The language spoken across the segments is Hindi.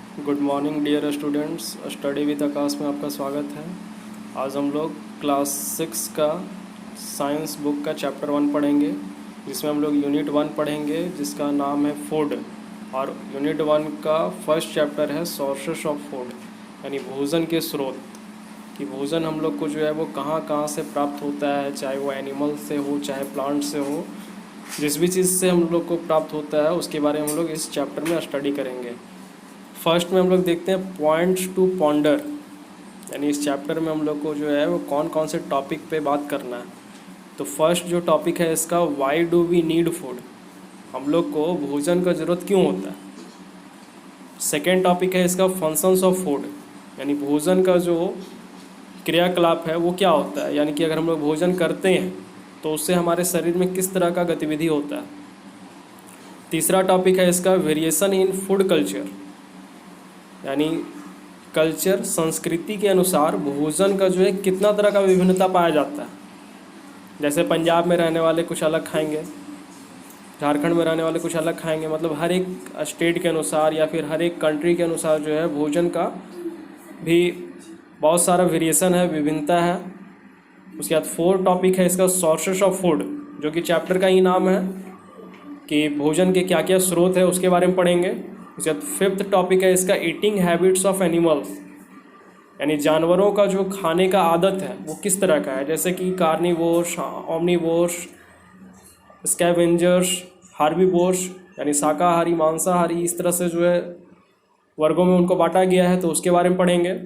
Good morning dear students. Study with Aakash में आपका स्वागत है। आज हम लोग क्लास 6 का साइंस बुक का चैप्टर 1 पढ़ेंगे, जिसमें हम लोग यूनिट 1 पढ़ेंगे जिसका नाम है फूड। और यूनिट 1 का फर्स्ट चैप्टर है सोर्सेस ऑफ फूड, यानी भोजन के स्रोत। कि भोजन हम लोग को जो है वो कहाँ कहाँ से प्राप्त होता है, चाहे वो एनिमल से हो चाहे प्लांट से हो। जिस भी चीज़ से हम लोग को प्राप्त होता है उसके बारे में हम लोग इस चैप्टर में स्टडी करेंगे। फर्स्ट में हम लोग देखते हैं पॉइंट्स टू पॉन्डर, यानी इस चैप्टर में हम लोग को जो है वो कौन कौन से टॉपिक पे बात करना है। तो फर्स्ट जो टॉपिक है इसका, why do we need food, हम लोग को भोजन का ज़रूरत क्यों होता है। सेकेंड टॉपिक है इसका, फंक्शंस ऑफ फूड, यानी भोजन का जो क्रियाकलाप है वो क्या होता है, यानी कि अगर हम लोग भोजन करते हैं तो उससे हमारे शरीर में किस तरह का गतिविधि होता है। तीसरा टॉपिक है इसका, वेरिएशन इन फूड कल्चर, यानी कल्चर संस्कृति के अनुसार भोजन का जो है कितना तरह का विभिन्नता पाया जाता है। जैसे पंजाब में रहने वाले कुछ अलग खाएंगे, झारखंड में रहने वाले कुछ अलग खाएंगे, मतलब हर एक स्टेट के अनुसार या फिर हर एक कंट्री के अनुसार जो है भोजन का भी बहुत सारा वेरिएशन है, विभिन्नता है। उसके बाद फोर्थ टॉपिक है इसका, सोर्सेस ऑफ फूड, जो कि चैप्टर का ही नाम है कि भोजन के क्या क्या स्रोत है उसके बारे में पढ़ेंगे। उसके बाद फिफ्थ टॉपिक है इसका, ईटिंग हैबिट्स ऑफ एनिमल्स, यानी जानवरों का जो खाने का आदत है वो किस तरह का है, जैसे कि कार्निवोर्स, ओमनिवोर्स, स्कैवेंजर्स, हार्बीवोर्स, यानी शाकाहारी मांसाहारी, इस तरह से जो है वर्गों में उनको बांटा गया है, तो उसके बारे में पढ़ेंगे।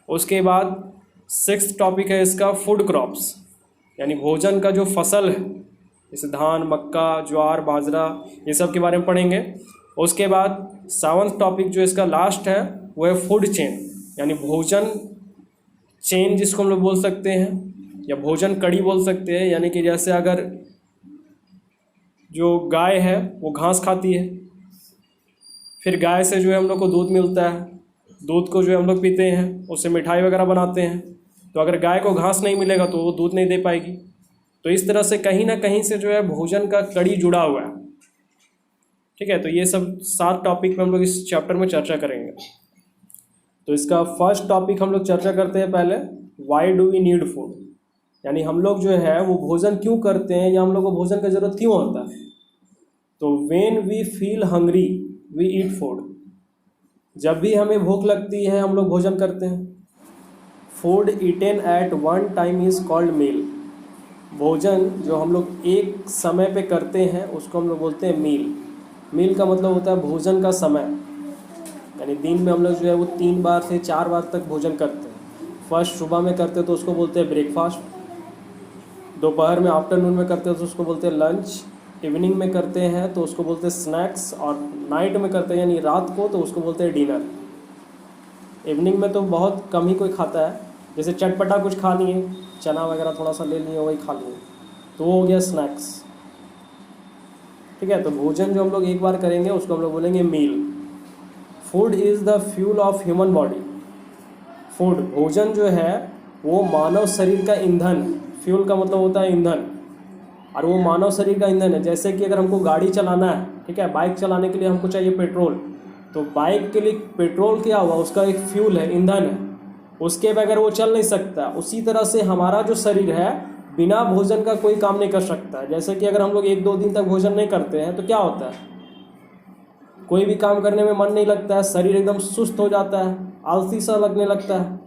उसके बाद सिक्स्थ टॉपिक है इसका, फूड क्रॉप्स, यानी भोजन का जो फसल है, जैसे धान, मक्का, ज्वार, बाजरा, ये सब के बारे में पढ़ेंगे। उसके बाद सेवंथ टॉपिक जो इसका लास्ट है वो है फूड चेन, यानी भोजन चेन जिसको हम लोग बोल सकते हैं, या भोजन कड़ी बोल सकते हैं। यानी कि जैसे अगर जो गाय है वो घास खाती है, फिर गाय से जो है हम लोग को दूध मिलता है, दूध को जो है हम लोग पीते हैं, उससे मिठाई वगैरह बनाते हैं। तो अगर गाय को घास नहीं मिलेगा तो वो दूध नहीं दे पाएगी। तो इस तरह से कहीं ना कहीं से जो है भोजन का कड़ी जुड़ा हुआ है। ठीक है, तो ये सब 7 टॉपिक में हम लोग इस चैप्टर में चर्चा करेंगे। तो इसका फर्स्ट टॉपिक हम लोग चर्चा करते हैं पहले, why do we need food, यानी हम लोग जो है वो भोजन क्यों करते हैं या हम लोग को भोजन की ज़रूरत क्यों होता है। तो when we feel hungry we eat food, जब भी हमें भूख लगती है हम लोग भोजन करते हैं। Food eaten at one time is called meal, भोजन जो हम लोग एक समय पे करते हैं उसको हम लोग बोलते हैं मील। मील का मतलब होता है भोजन का समय, यानी दिन में हम लोग जो है वो 3 बार से 4 बार तक भोजन करते हैं। फर्स्ट सुबह में करते हैं तो उसको बोलते हैं ब्रेकफास्ट, दोपहर में आफ्टरनून में करते हैं तो उसको बोलते हैं लंच, इवनिंग में करते हैं तो उसको बोलते हैं स्नैक्स, और नाइट में करते हैं यानी रात को तो उसको बोलते हैं डिनर। इवनिंग में तो बहुत कम ही कोई खाता है, जैसे चटपटा कुछ खा लिए, चना वगैरह थोड़ा सा ले लिए वही खा लिए, तो वो हो गया स्नैक्स। ठीक है, तो भोजन जो हम लोग एक बार करेंगे उसको हम लोग बोलेंगे meal. Food is the fuel of human body, food भोजन जो है वो मानव शरीर का ईंधन है। फ्यूल का मतलब होता है ईंधन, और वो मानव शरीर का ईंधन है। जैसे कि अगर हमको गाड़ी चलाना है, ठीक है, बाइक चलाने के लिए हमको चाहिए पेट्रोल, तो बाइक के लिए पेट्रोल क्या हुआ, उसका एक फ्यूल है, ईंधन है, उसके बगैर वो चल नहीं सकता। उसी तरह से हमारा जो शरीर है बिना भोजन का कोई काम नहीं कर सकता है। जैसे कि अगर हम लोग 1-2 दिन तक भोजन नहीं करते हैं तो क्या होता है, कोई भी काम करने में मन नहीं लगता है, शरीर एकदम सुस्त हो जाता है, आलसी सा लगने लगता है।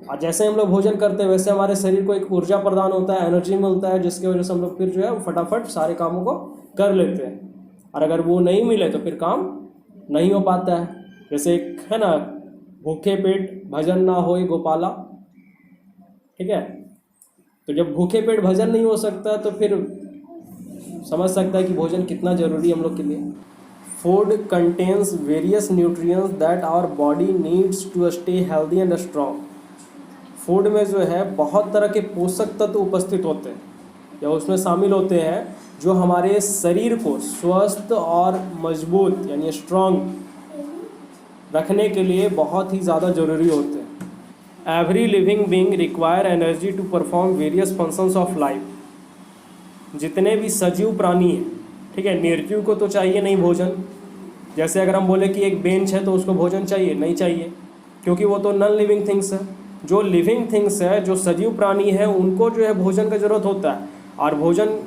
और जैसे हम लोग भोजन करते हैं वैसे हमारे शरीर को एक ऊर्जा प्रदान होता है, एनर्जी मिलता है, जिसकी वजह से हम लोग फिर जो है वो फटाफट सारे कामों को कर लेते हैं। और अगर वो नहीं मिले तो फिर काम नहीं हो पाता है। जैसे एक है ना, भूखे पेट भजन ना होए गोपाला। ठीक है, तो जब भूखे पेट भजन नहीं हो सकता तो फिर समझ सकता है कि भोजन कितना ज़रूरी है हम लोग के लिए। Food contains various nutrients that our body needs to stay healthy and strong. Food में जो है बहुत तरह के पोषक तत्व उपस्थित होते हैं या उसमें शामिल होते हैं जो हमारे शरीर को स्वस्थ और मजबूत यानी स्ट्रॉन्ग रखने के लिए बहुत ही ज़्यादा ज़रूरी होते हैं। Every living being require energy to perform various functions of life. जितने भी सजीव प्राणी हैं, ठीक है, निर्जीव को तो चाहिए नहीं भोजन, जैसे अगर हम बोले कि एक बेंच है तो उसको भोजन चाहिए, नहीं चाहिए, क्योंकि वो तो नॉन लिविंग थिंग्स है। जो लिविंग थिंग्स है, जो सजीव प्राणी है, उनको जो है भोजन का ज़रूरत होता है, और भोजन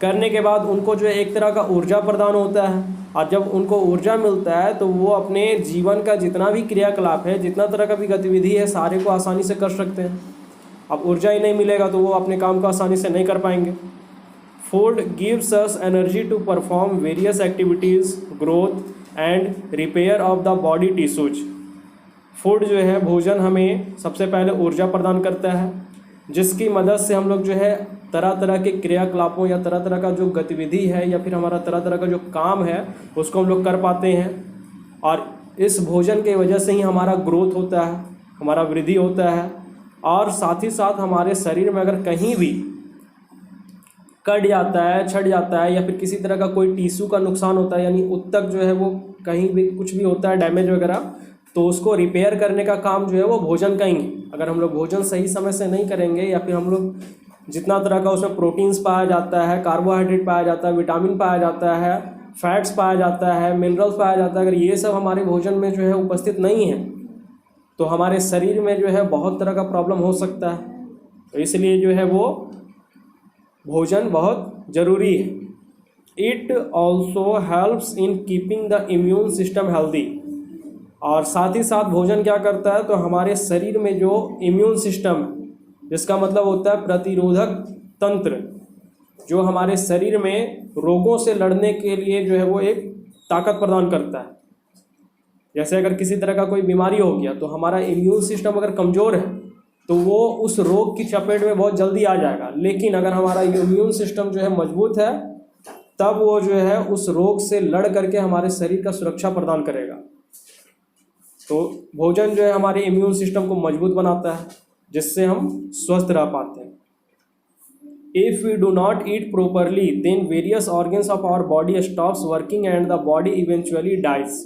करने के बाद उनको जो है एक तरह का ऊर्जा प्रदान होता है, और जब उनको ऊर्जा मिलता है तो वो अपने जीवन का जितना भी क्रियाकलाप है, जितना तरह का भी गतिविधि है, सारे को आसानी से कर सकते हैं। अब ऊर्जा ही नहीं मिलेगा तो वो अपने काम को आसानी से नहीं कर पाएंगे। Food gives us energy to perform various activities, growth and repair of the body tissues. Food जो है, भोजन हमें सबसे पहले ऊर्जा प्रदान करता है, जिसकी मदद से हम लोग जो है तरह तरह के क्रियाकलापों या तरह तरह का जो गतिविधि है या फिर हमारा तरह तरह का जो काम है उसको हम लोग कर पाते हैं। और इस भोजन के वजह से ही हमारा ग्रोथ होता है, हमारा वृद्धि होता है, और साथ ही साथ हमारे शरीर में अगर कहीं भी कट जाता है, छट जाता है, या फिर किसी तरह का कोई टिश्यू का नुकसान होता है, यानी उत्तक जो है वो कहीं भी कुछ भी होता है डैमेज वगैरह, तो उसको रिपेयर करने का काम जो है वो भोजन का ही है। अगर हम लोग भोजन सही समय से नहीं करेंगे, या फिर हम लोग जितना तरह का उसमें प्रोटीन्स पाया जाता है, कार्बोहाइड्रेट पाया जाता है, विटामिन पाया जाता है, फैट्स पाया जाता है, मिनरल्स पाया जाता है, अगर ये सब हमारे भोजन में जो है उपस्थित नहीं है तो हमारे शरीर में जो है बहुत तरह का प्रॉब्लम हो सकता है। तो इसलिए जो है वो भोजन बहुत ज़रूरी है। It also helps in keeping the immune system healthy. और साथ ही साथ भोजन क्या करता है, तो हमारे शरीर में जो इम्यून सिस्टम है, जिसका मतलब होता है प्रतिरोधक तंत्र, जो हमारे शरीर में रोगों से लड़ने के लिए जो है वो एक ताकत प्रदान करता है। जैसे अगर किसी तरह का कोई बीमारी हो गया तो हमारा इम्यून सिस्टम अगर कमज़ोर है तो वो उस रोग की चपेट में बहुत जल्दी आ जाएगा, लेकिन अगर हमारा इम्यून सिस्टम जो है मजबूत है तब वो जो है उस रोग से लड़ करके हमारे शरीर का सुरक्षा प्रदान करेगा। तो भोजन जो है हमारे इम्यून सिस्टम को मजबूत बनाता है, जिससे हम स्वस्थ रह पाते हैं। If we do not eat properly then various organs of our body stops working and the body eventually dies.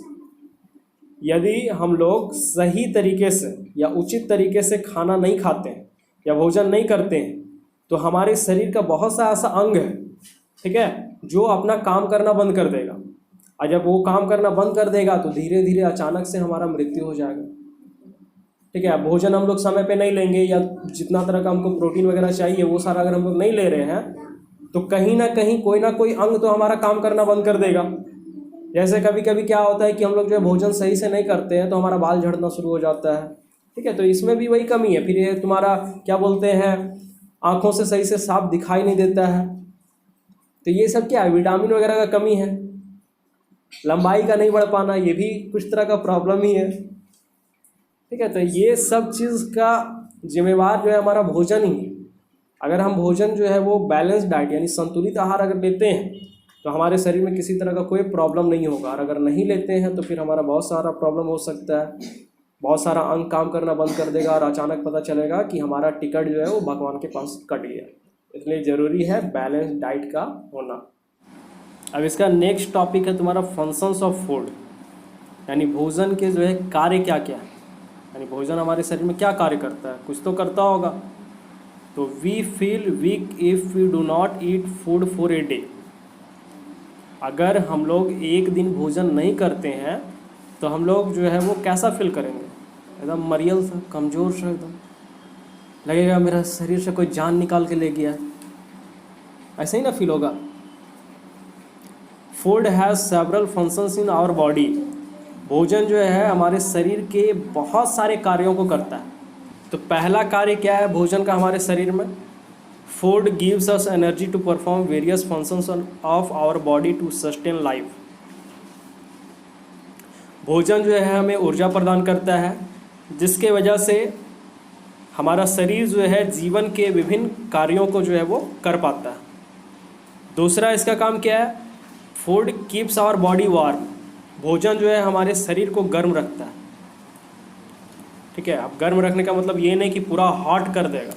यदि हम लोग सही तरीके से या उचित तरीके से खाना नहीं खाते हैं या भोजन नहीं करते हैं तो हमारे शरीर का बहुत सा ऐसा अंग है, ठीक है, जो अपना काम करना बंद कर देगा, और जब वो काम करना बंद कर देगा तो धीरे धीरे अचानक से हमारा मृत्यु हो जाएगा। ठीक है, भोजन हम लोग समय पे नहीं लेंगे या जितना तरह का हमको प्रोटीन वगैरह चाहिए वो सारा अगर हम लोग नहीं ले रहे हैं तो कहीं ना कहीं कोई ना कोई अंग तो हमारा काम करना बंद कर देगा। जैसे कभी कभी क्या होता है कि हम लोग जो है भोजन सही से नहीं करते हैं तो हमारा बाल झड़ना शुरू हो जाता है। ठीक है, तो इसमें भी वही कमी है। फिर ये तुम्हारा क्या बोलते हैं, आँखों से सही से साफ दिखाई नहीं देता है, तो ये सब क्या है, विटामिन वगैरह का कमी है। लंबाई का नहीं बढ़ पाना, ये भी कुछ तरह का प्रॉब्लम ही है। ठीक है, तो ये सब चीज़ का जिम्मेवार जो है हमारा भोजन ही है। अगर हम भोजन जो है वो बैलेंस डाइट यानी संतुलित आहार अगर लेते हैं तो हमारे शरीर में किसी तरह का कोई प्रॉब्लम नहीं होगा, और अगर नहीं लेते हैं तो फिर हमारा बहुत सारा प्रॉब्लम हो सकता है, बहुत सारा अंग काम करना बंद कर देगा और अचानक पता चलेगा कि हमारा टिकट जो है वो भगवान के पास कट गया। इसलिए ज़रूरी है बैलेंस डाइट का होना। अब इसका नेक्स्ट टॉपिक है तुम्हारा फंक्शंस ऑफ फूड, यानी भोजन के जो है कार्य क्या क्या है, यानी भोजन हमारे शरीर में क्या कार्य करता है, कुछ तो करता होगा। तो we feel weak if we do not eat food for a day. अगर हम लोग एक दिन भोजन नहीं करते हैं तो हम लोग जो है वो कैसा फील करेंगे, एकदम मरियल सा, कमज़ोर सा, एकदम लगेगा मेरा शरीर से कोई जान निकाल के ले गया है, ऐसे ही ना फील होगा। Food has several functions in our body. भोजन जो है हमारे शरीर के बहुत सारे कार्यों को करता है। तो पहला कार्य क्या है भोजन का हमारे शरीर में, food gives us energy to perform various functions of our body to sustain life. भोजन जो है हमें ऊर्जा प्रदान करता है, जिसके वजह से हमारा शरीर जो है जीवन के विभिन्न कार्यों को जो है वो कर पाता है। दूसरा इसका काम क्या है, food keeps our body warm. भोजन जो है हमारे शरीर को गर्म रखता है। ठीक है, अब गर्म रखने का मतलब ये नहीं कि पूरा हॉट कर देगा,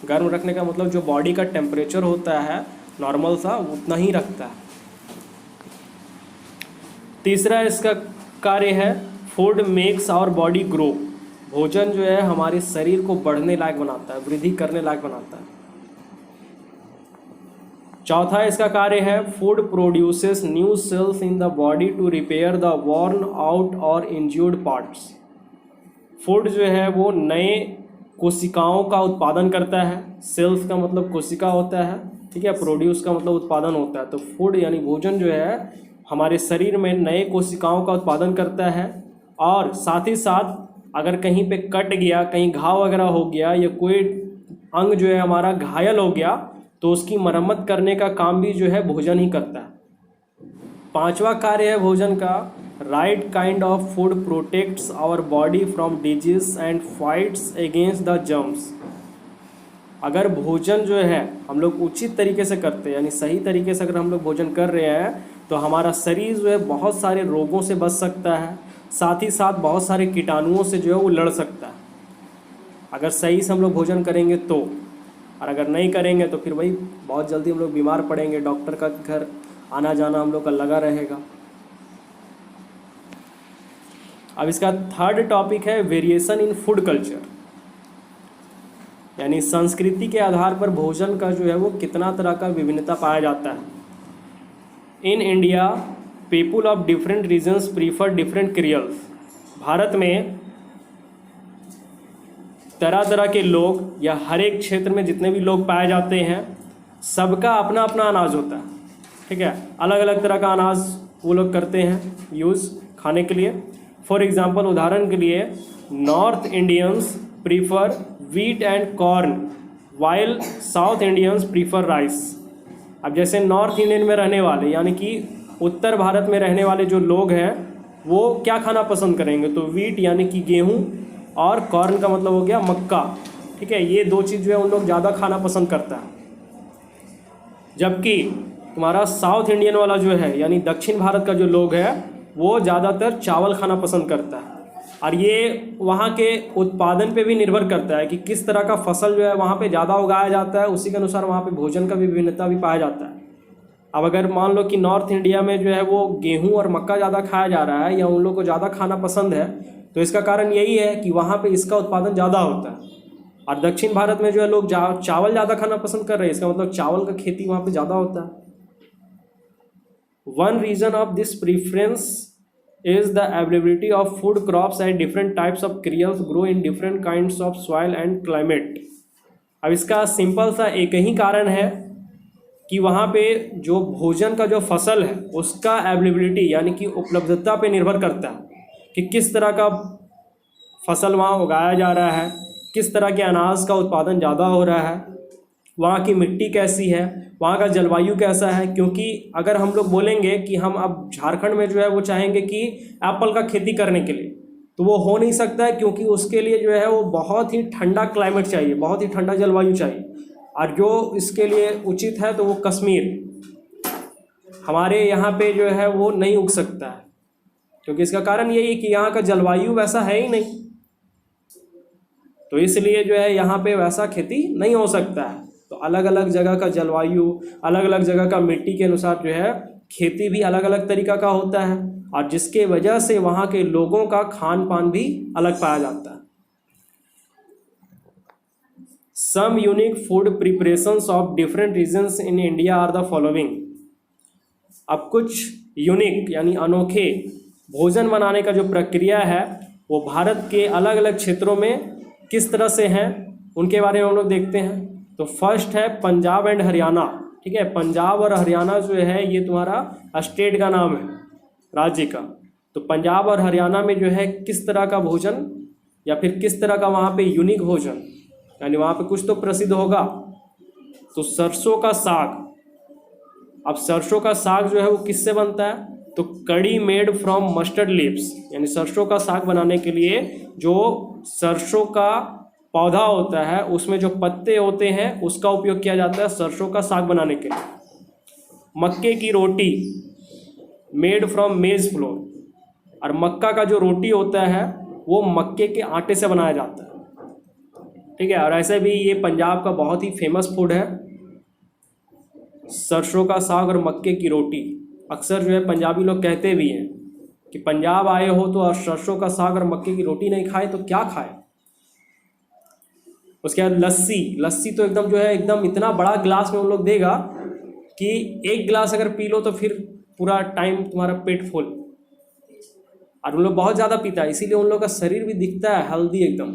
गर्म रखने का मतलब जो बॉडी का टेम्परेचर होता है नॉर्मल सा उतना ही रखता है। तीसरा इसका कार्य है food makes our body grow. भोजन जो है हमारे शरीर को बढ़ने लायक बनाता है, वृद्धि करने लायक बनाता है। चौथा इसका कार्य है food produces new cells in the body to repair the worn out और इंज्यूर्ड पार्ट्स। फूड जो है वो नए कोशिकाओं का उत्पादन करता है। सेल्स का मतलब कोशिका होता है, ठीक है। प्रोड्यूस का मतलब उत्पादन होता है। तो फूड यानी भोजन जो है हमारे शरीर में नए कोशिकाओं का उत्पादन करता है, और साथ ही साथ अगर कहीं पे कट गया, कहीं घाव वगैरह हो गया, या कोई अंग जो है हमारा घायल हो गया, तो उसकी मरम्मत करने का काम भी जो है भोजन ही करता है। पांचवा कार्य है भोजन का, right kind of food protects our body from disease and fights against the germs. अगर भोजन जो है हम लोग उचित तरीके से करते हैं, यानी सही तरीके से अगर हम लोग भोजन कर रहे हैं, तो हमारा शरीर जो है बहुत सारे रोगों से बच सकता है, साथ ही साथ बहुत सारे कीटाणुओं से जो है वो लड़ सकता है। अगर सही से हम लोग भोजन करेंगे तो, और अगर नहीं करेंगे तो फिर वही बहुत जल्दी हम लोग बीमार पड़ेंगे, डॉक्टर का घर आना जाना हम लोग का लगा रहेगा। अब इसका थर्ड टॉपिक है वेरिएशन इन फूड कल्चर, यानी संस्कृति के आधार पर भोजन का जो है वो कितना तरह का विभिन्नता पाया जाता है। In India people of different regions prefer different cereals. Bharat में तरह तरह के लोग या हर एक क्षेत्र में जितने भी लोग पाए जाते हैं, सबका अपना अपना अनाज होता है, ठीक है। अलग अलग तरह का अनाज वो लोग करते हैं यूज़ खाने के लिए। फॉर एग्जांपल, उदाहरण के लिए, north Indians prefer wheat and corn while south Indians prefer rice. अब जैसे नॉर्थ इंडियन में रहने वाले, यानी कि उत्तर भारत में रहने वाले जो लोग हैं, वो क्या खाना पसंद करेंगे? तो वीट यानी कि गेहूँ, और कॉर्न का मतलब हो गया मक्का, ठीक है। ये दो चीज़ जो है उन लोग ज़्यादा खाना पसंद करता है। जबकि तुम्हारा साउथ इंडियन वाला जो है, यानी दक्षिण भारत का जो लोग है, वो ज़्यादातर चावल खाना पसंद करता है। और ये वहाँ के उत्पादन पे भी निर्भर करता है कि किस तरह का फसल जो है वहाँ पे ज़्यादा उगाया जाता है, उसी के अनुसार वहाँ पे भोजन का भी विभिन्नता भी पाया जाता है। अब अगर मान लो कि नॉर्थ इंडिया में जो है वो गेहूँ और मक्का ज़्यादा खाया जा रहा है, या उन लोग को ज़्यादा खाना पसंद है, तो इसका कारण यही है कि वहाँ पे इसका उत्पादन ज़्यादा होता है। और दक्षिण भारत में जो है लोग चावल ज़्यादा खाना पसंद कर रहे हैं, इसका मतलब चावल का खेती वहाँ पे ज़्यादा होता है। One reason of this preference is the availability of food crops and different types of cereals grow in different kinds of soil and climate। अब इसका सिंपल सा एक ही कारण है कि वहाँ पे जो भोजन का जो फसल है उसका अवेलेबिलिटी यानी कि उपलब्धता पे निर्भर करता है कि किस तरह का फसल वहाँ उगाया जा रहा है, किस तरह के अनाज का उत्पादन ज़्यादा हो रहा है, वहाँ की मिट्टी कैसी है, वहाँ का जलवायु कैसा है। क्योंकि अगर हम लोग बोलेंगे कि हम अब झारखंड में जो है वो चाहेंगे कि एप्पल का खेती करने के लिए, तो वो हो नहीं सकता है, क्योंकि उसके लिए जो है वो बहुत ही ठंडा क्लाइमेट चाहिए, बहुत ही ठंडा जलवायु चाहिए। और जो इसके लिए उचित है तो वो कश्मीर, हमारे यहाँ पे जो है वो नहीं उग सकता है, क्योंकि इसका कारण यही है कि यहाँ का जलवायु वैसा है ही नहीं, तो इसलिए जो है यहाँ पे वैसा खेती नहीं हो सकता है। तो अलग अलग जगह का जलवायु, अलग अलग जगह का मिट्टी के अनुसार जो है खेती भी अलग अलग तरीका का होता है, और जिसके वजह से वहाँ के लोगों का खान पान भी अलग पाया जाता है। Some unique food preparations of different regions in India are the following. अब कुछ यूनिक यानी अनोखे भोजन बनाने का जो प्रक्रिया है वो भारत के अलग अलग क्षेत्रों में किस तरह से हैं, उनके बारे में हम लोग देखते हैं। तो फर्स्ट है पंजाब एंड हरियाणा, ठीक है। पंजाब और हरियाणा जो है ये तुम्हारा स्टेट का नाम है, राज्य का। तो पंजाब और हरियाणा में जो है किस तरह का भोजन या फिर किस तरह का वहाँ पे यूनिक भोजन, यानी वहाँ पे कुछ तो प्रसिद्ध होगा। तो सरसों का साग। अब सरसों का साग जो है वो किससे बनता है? तो कड़ी मेड फ्रॉम मस्टर्ड लीव्स, यानी सरसों का साग बनाने के लिए जो सरसों का पौधा होता है उसमें जो पत्ते होते हैं उसका उपयोग किया जाता है सरसों का साग बनाने के लिए। मक्के की रोटी मेड फ्रॉम मेज फ्लोर, और मक्का का जो रोटी होता है वो मक्के के आटे से बनाया जाता है, ठीक है। और ऐसे भी ये पंजाब का बहुत ही फेमस फूड है, सरसों का साग और मक्के की रोटी। अक्सर जो है पंजाबी लोग कहते भी हैं कि पंजाब आए हो तो और सरसों का साग और मक्के की रोटी नहीं खाए तो क्या खाए। उसके बाद लस्सी। लस्सी तो एकदम जो है एकदम इतना बड़ा गिलास में उन लोग देगा कि एक गिलास अगर पी लो तो फिर पूरा टाइम तुम्हारा पेट फुल, और उन लोग बहुत ज़्यादा पीता है, इसीलिए उन लोग का शरीर भी दिखता है हेल्दी एकदम,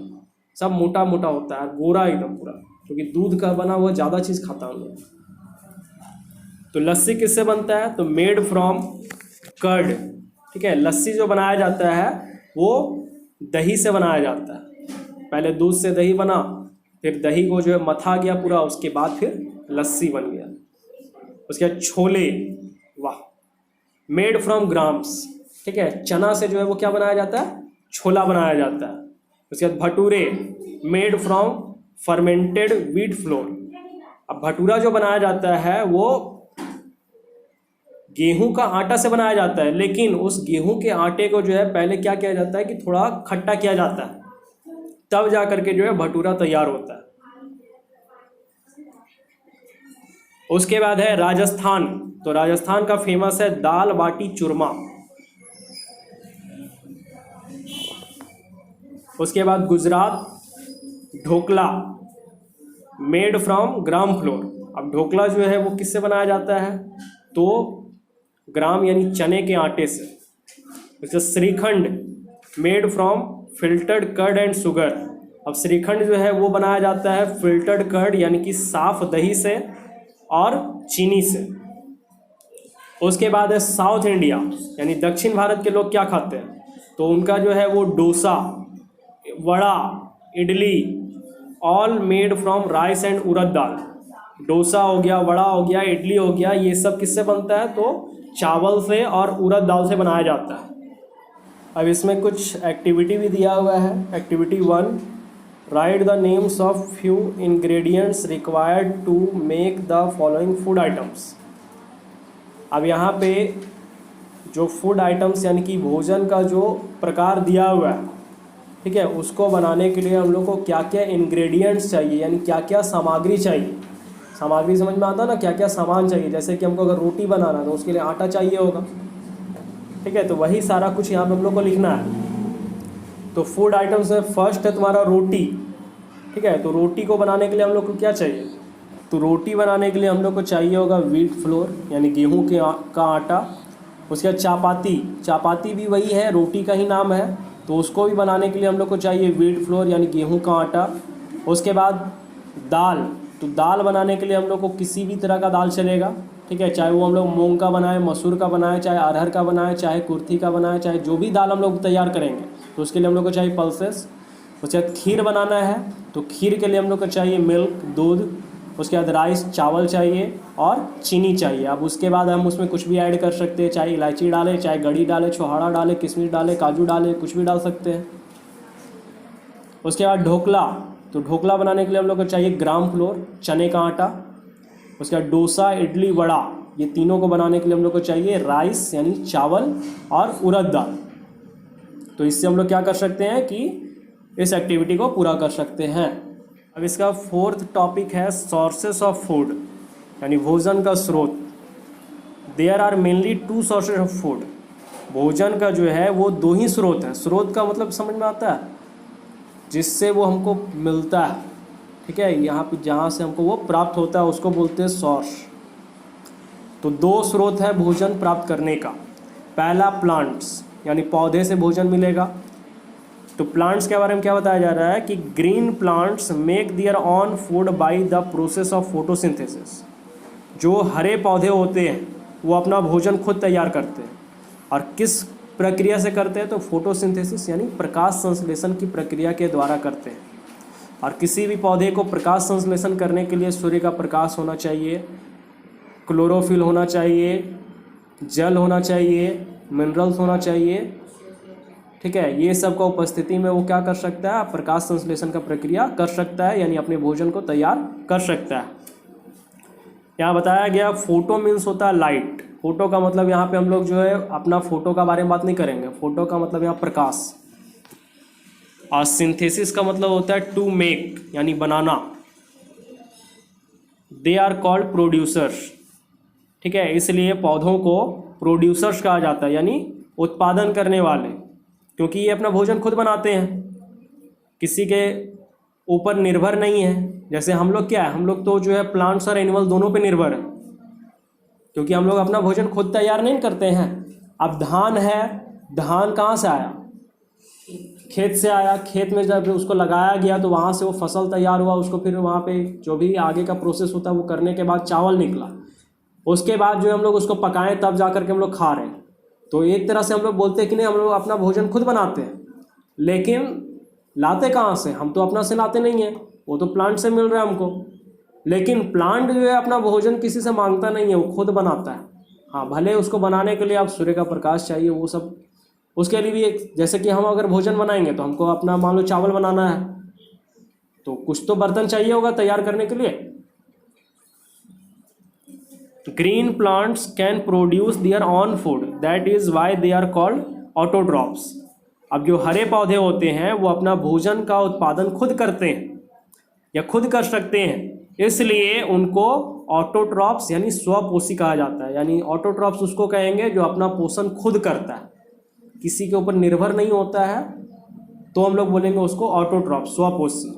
सब मोटा मोटा होता है, गोरा एकदम पूरा, क्योंकि दूध का बना हुआ ज़्यादा चीज़ खाता है उन लोग। तो लस्सी किससे बनता है? तो मेड फ्रॉम कर्ड, ठीक है। लस्सी जो बनाया जाता है वो दही से बनाया जाता है। पहले दूध से दही बना, फिर दही को जो है मथा गया पूरा, उसके बाद फिर लस्सी बन गया। उसके बाद छोले, वाह, मेड फ्रॉम ग्राम्स, ठीक है। चना से जो है वो क्या बनाया जाता है? छोला बनाया जाता है। उसके बाद bhature, made from fermented wheat flour. अब भटूरा जो बनाया जाता है वो गेहूं का आटा से बनाया जाता है, लेकिन उस गेहूं के आटे को जो है पहले क्या किया जाता है कि थोड़ा खट्टा किया जाता है, तब जा करके जो है भटूरा तैयार होता है। उसके बाद है राजस्थान। तो राजस्थान का फेमस है दाल बाटी चूरमा। उसके बाद Gujarat, dhokla, made from gram floor. अब ढोकला जो है वो किससे बनाया जाता है? तो ग्राम यानी चने के आटे से। जैसे shrikhand, made from filtered curd and sugar. अब श्रीखंड जो है वो बनाया जाता है फिल्टर्ड कर्ड यानी कि साफ दही से और चीनी से। उसके बाद है साउथ इंडिया, यानी दक्षिण भारत के लोग क्या खाते हैं? तो उनका जो है वो dosa, vada, idli, all made from rice and urad dal. Dosa हो गया, वड़ा हो गया, इडली हो गया, ये सब किससे बनता है? तो चावल से और उड़द दाल से बनाया जाता है। अब इसमें कुछ एक्टिविटी भी दिया हुआ है। Activity 1, write the names of few ingredients required to make the following food items. अब यहाँ पे जो फूड आइटम्स यानी कि भोजन का जो प्रकार दिया हुआ है, ठीक है, उसको बनाने के लिए हम लोग को क्या क्या इंग्रेडिएंट्स चाहिए, यानी क्या क्या सामग्री चाहिए। सामग्री समझ में आता है ना, क्या क्या सामान चाहिए। जैसे कि हमको अगर रोटी बनाना है तो उसके लिए आटा चाहिए होगा, ठीक है, तो वही सारा कुछ यहाँ पे हम लोग को लिखना है। तो फूड आइटम्स में फर्स्ट है तुम्हारा रोटी, ठीक है। तो रोटी को बनाने के लिए हम लोग को क्या चाहिए? तो रोटी बनाने के लिए हम लोग को चाहिए होगा व्हीट फ्लोर यानी गेहूँ का आटा। उसके बाद चापाती, चापाती भी वही है, रोटी का ही नाम है, तो उसको भी बनाने के लिए हम लोग को चाहिए व्हीट फ्लोर यानी गेहूं का आटा। उसके बाद दाल, तो दाल बनाने के लिए हम लोग को किसी भी तरह का दाल चलेगा, ठीक है, चाहे वो हम लोग मूंग का बनाए, मसूर का बनाए, चाहे अरहर का बनाए, चाहे कुर्थी का बनाए, चाहे जो भी दाल हम लोग तैयार करेंगे तो उसके लिए हम लोग को चाहिए पल्सेस। उसके बाद खीर बनाना है तो खीर के लिए हम लोग को चाहिए मिल्क, दूध। उसके बाद राइस, चावल चाहिए और चीनी चाहिए। अब उसके बाद हम उसमें कुछ भी ऐड कर सकते हैं, चाहे इलायची डालें, चाहे गड़ी डालें, छोहाड़ा डालें, किशमिश डालें, काजू डालें, कुछ भी डाल सकते हैं। उसके बाद ढोकला, तो ढोकला बनाने के लिए हम लोग को चाहिए ग्राम फ्लोर, चने का आटा। उसके बाद डोसा, इडली, वड़ा, ये तीनों को बनाने के लिए हम लोग को चाहिए राइस यानी चावल और उड़द दाल। तो इससे हम लोग क्या कर सकते हैं कि इस एक्टिविटी को पूरा कर सकते हैं। अब इसका फोर्थ टॉपिक है सोर्सेस ऑफ फूड, यानी भोजन का स्रोत। There are mainly 2 sources of food. भोजन का जो है वो 2 ही स्रोत है। स्रोत का मतलब समझ में आता है, जिससे वो हमको मिलता है, ठीक है, यहाँ पे जहाँ से हमको वो प्राप्त होता है उसको बोलते हैं सोर्स। तो 2 स्रोत है भोजन प्राप्त करने का। पहला प्लांट्स, यानी पौधे से भोजन मिलेगा। तो प्लांट्स के बारे में क्या बताया जा रहा है कि green plants make their own food by the process of photosynthesis. जो हरे पौधे होते हैं वो अपना भोजन खुद तैयार करते हैं, और किस प्रक्रिया से करते हैं? तो फोटोसिंथेसिस यानी प्रकाश संश्लेषण की प्रक्रिया के द्वारा करते हैं। और किसी भी पौधे को प्रकाश संश्लेषण करने के लिए सूर्य का प्रकाश होना चाहिए, क्लोरोफिल होना चाहिए, जल होना चाहिए, मिनरल्स होना चाहिए, ठीक है। ये सब का उपस्थिति में वो क्या कर सकता है? प्रकाश संश्लेषण का प्रक्रिया कर सकता है, यानी अपने भोजन को तैयार कर सकता है। यहाँ बताया गया फोटो मीन्स होता है लाइट। फोटो का मतलब यहाँ पे हम लोग जो है अपना फोटो का बारे में बात नहीं करेंगे। फोटो का मतलब यहाँ प्रकाश, और सिंथेसिस का मतलब होता है टू मेक यानी बनाना। दे आर कॉल्ड प्रोड्यूसर्स, ठीक है, इसलिए पौधों को प्रोड्यूसर्स कहा जाता है, यानी उत्पादन करने वाले, क्योंकि ये अपना भोजन खुद बनाते हैं, किसी के ऊपर निर्भर नहीं है। जैसे हम लोग क्या है, हम लोग तो जो है प्लांट्स और एनिमल दोनों पे निर्भर है, क्योंकि हम लोग अपना भोजन खुद तैयार नहीं करते हैं। अब धान है, धान कहाँ से आया? खेत से आया। खेत में जब उसको लगाया गया तो वहाँ से वो फसल तैयार हुआ, उसको फिर वहाँ पे जो भी आगे का प्रोसेस होता है वो करने के बाद चावल निकला। उसके बाद जो हम लोग उसको पकाएं तब जा कर के हम लोग खा रहे हैं। तो एक तरह से हम लोग बोलते हैं कि नहीं, हम लोग अपना भोजन खुद बनाते हैं, लेकिन लाते कहाँ से? हम तो अपना से लाते नहीं हैं, वो तो प्लांट से मिल रहा है हमको। लेकिन प्लांट जो है अपना भोजन किसी से मांगता नहीं है, वो खुद बनाता है। हाँ, भले उसको बनाने के लिए आप सूर्य का प्रकाश चाहिए, वो सब उसके लिए भी एक, जैसे कि हम अगर भोजन बनाएंगे तो हमको अपना मान लो चावल बनाना है तो कुछ तो बर्तन चाहिए होगा तैयार करने के लिए। Green plants can produce their own food, that is why they are called autotrophs. अब जो हरे पौधे होते हैं वो अपना भोजन का उत्पादन खुद करते हैं या खुद कर सकते हैं, इसलिए उनको ऑटोट्रॉप्स यानी स्वपोषी कहा जाता है। यानी ऑटोट्रॉप्स उसको कहेंगे जो अपना पोषण खुद करता है, किसी के ऊपर निर्भर नहीं होता है, तो हम लोग बोलेंगे उसको ऑटोट्रॉप्स, स्वपोषी।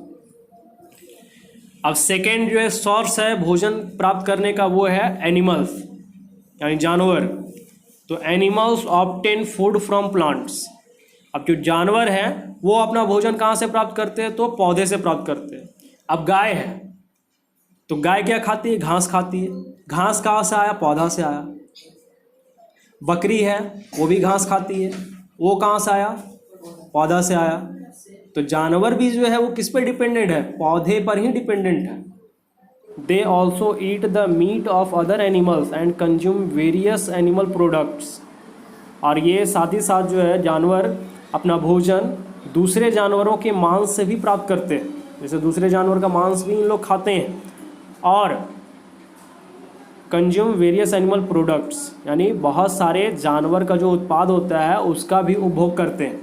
अब सेकेंड जो है सोर्स है भोजन प्राप्त करने का, वो है एनिमल्स यानी जानवर। तो animals obtain food from plants. अब जो जानवर है वो अपना भोजन कहाँ से प्राप्त करते हैं? तो पौधे से प्राप्त करते हैं। अब गाय है तो गाय क्या खाती है? घास खाती है। घास कहाँ से आया? पौधा से आया। बकरी है वो भी घास खाती है, वो कहाँ से आया? पौधा से आया। तो जानवर भी जो है वो किस पे डिपेंडेंट है? पौधे पर ही डिपेंडेंट है। They also eat the meat of other animals and consume various animal products. और ये साथ ही साथ जो है जानवर अपना भोजन दूसरे जानवरों के मांस से भी प्राप्त करते हैं, जैसे दूसरे जानवर का मांस भी इन लोग खाते हैं। और कंज्यूम वेरियस एनिमल प्रोडक्ट्स यानी बहुत सारे जानवर का जो उत्पाद होता है उसका भी उपभोग करते हैं।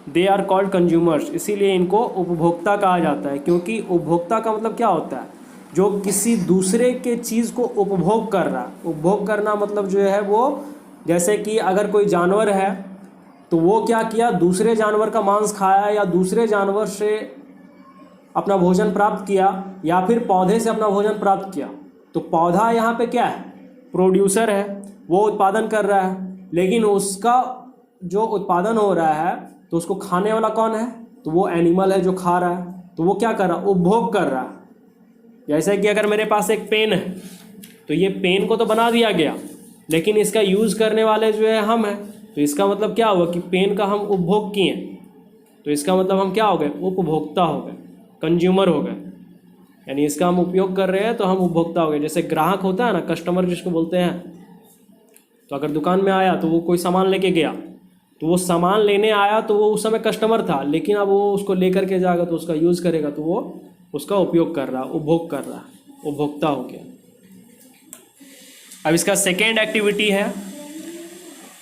दे आर कॉल्ड कंज्यूमर्स, इसीलिए इनको उपभोक्ता कहा जाता है। क्योंकि उपभोक्ता का मतलब क्या होता है? जो किसी दूसरे के चीज़ को उपभोग कर रहा है। उपभोग करना मतलब जो है वो, जैसे कि अगर कोई जानवर है तो वो क्या किया? दूसरे जानवर का मांस खाया या दूसरे जानवर से अपना भोजन प्राप्त किया या फिर पौधे से अपना भोजन प्राप्त किया। तो पौधा यहाँ पे क्या है? प्रोड्यूसर है, वो उत्पादन कर रहा है, लेकिन उसका जो उत्पादन हो रहा है तो उसको खाने वाला कौन है? तो वो एनिमल है जो खा रहा है। तो वो क्या कर रहा है? उपभोग कर रहा है। जैसे कि अगर मेरे पास एक पेन है तो ये पेन को तो बना दिया गया, लेकिन इसका यूज़ करने वाले जो है हम हैं। तो इसका मतलब क्या हुआ कि पेन का हम उपभोग किए, तो इसका मतलब हम क्या हो गए? उपभोक्ता हो गए, कंज्यूमर हो गए। यानी इसका हम उपयोग कर रहे हैं तो हम उपभोक्ता हो गए। जैसे ग्राहक होता है ना, कस्टमर जिसको बोलते हैं। तो अगर दुकान में आया तो वो कोई सामान लेके गया, तो वो सामान लेने आया तो वो उस समय कस्टमर था, लेकिन अब वो उसको लेकर के जाएगा तो उसका यूज़ करेगा तो वो उसका उपयोग कर रहा, उपभोग कर रहा, उपभोक्ता हो गया। अब इसका सेकेंड एक्टिविटी है,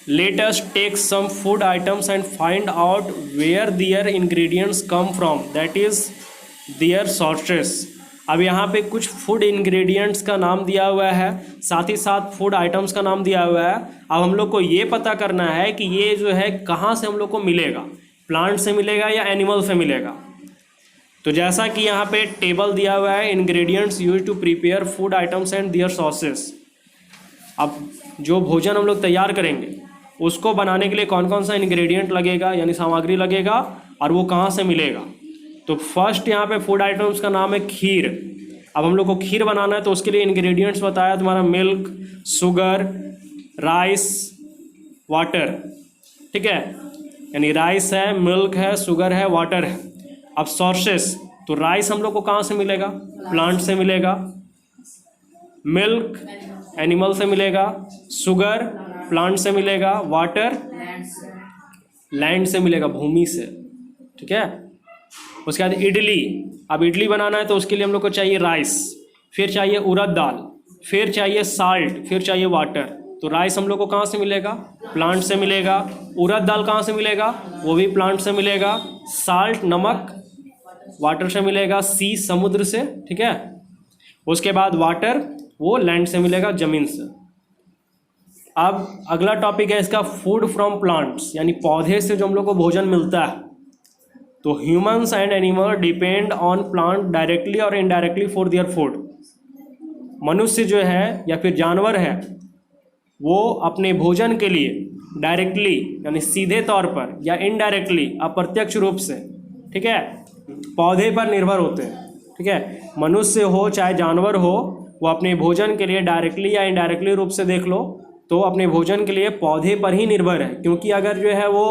let us take some food items and find out where their ingredients come from, that is their sources. अब यहाँ पे कुछ फूड इंग्रेडिएंट्स का नाम दिया हुआ है, साथ ही साथ फूड आइटम्स का नाम दिया हुआ है। अब हम लोग को ये पता करना है कि ये जो है कहाँ से हम लोग को मिलेगा, प्लांट से मिलेगा या एनिमल से मिलेगा। तो जैसा कि यहाँ पे टेबल दिया हुआ है, ingredients use to prepare food items and their सॉसेस। अब जो भोजन हम लोग तैयार करेंगे उसको बनाने के लिए कौन कौन सा इंग्रेडिएंट लगेगा यानी सामग्री लगेगा, और वो कहाँ से मिलेगा। तो फर्स्ट यहाँ पे फूड आइटम्स का नाम है खीर। अब हम लोग को खीर बनाना है तो उसके लिए इंग्रेडिएंट्स बताया तुम्हारा मिल्क, शुगर, राइस, वाटर। ठीक है, यानी राइस है, मिल्क है, शुगर है, वाटर है। अब सोर्सेस, तो राइस हम लोग को कहाँ से मिलेगा? प्लांट से मिलेगा। मिल्क एनिमल से मिलेगा, शुगर प्लांट से मिलेगा, वाटर लैंड से मिलेगा, भूमि से। ठीक है, उसके बाद इडली। अब इडली बनाना है तो उसके लिए हम लोग को चाहिए राइस, फिर चाहिए उड़द दाल, फिर चाहिए साल्ट, फिर चाहिए वाटर। तो राइस हम लोग को कहाँ से मिलेगा? प्लांट से मिलेगा। उड़द दाल कहाँ से मिलेगा? वो भी प्लांट से मिलेगा। साल्ट नमक वाटर से मिलेगा, सी समुद्र से। ठीक है, उसके बाद वाटर वो लैंड से मिलेगा, ज़मीन से। अब अगला टॉपिक है इसका फूड फ्रॉम प्लांट्स, यानी पौधे से जो हम लोग को भोजन मिलता है। तो humans and animal depend on plant directly और इनडायरेक्टली फॉर देयर फूड। मनुष्य जो है या फिर जानवर है वो अपने भोजन के लिए डायरेक्टली यानी सीधे तौर पर या इनडायरेक्टली अप्रत्यक्ष रूप से, ठीक है, पौधे पर निर्भर होते हैं। ठीक है, मनुष्य हो चाहे जानवर हो, वो अपने भोजन के लिए डायरेक्टली या इनडायरेक्टली रूप से देख लो तो अपने भोजन के लिए पौधे पर ही निर्भर है। क्योंकि अगर जो है वो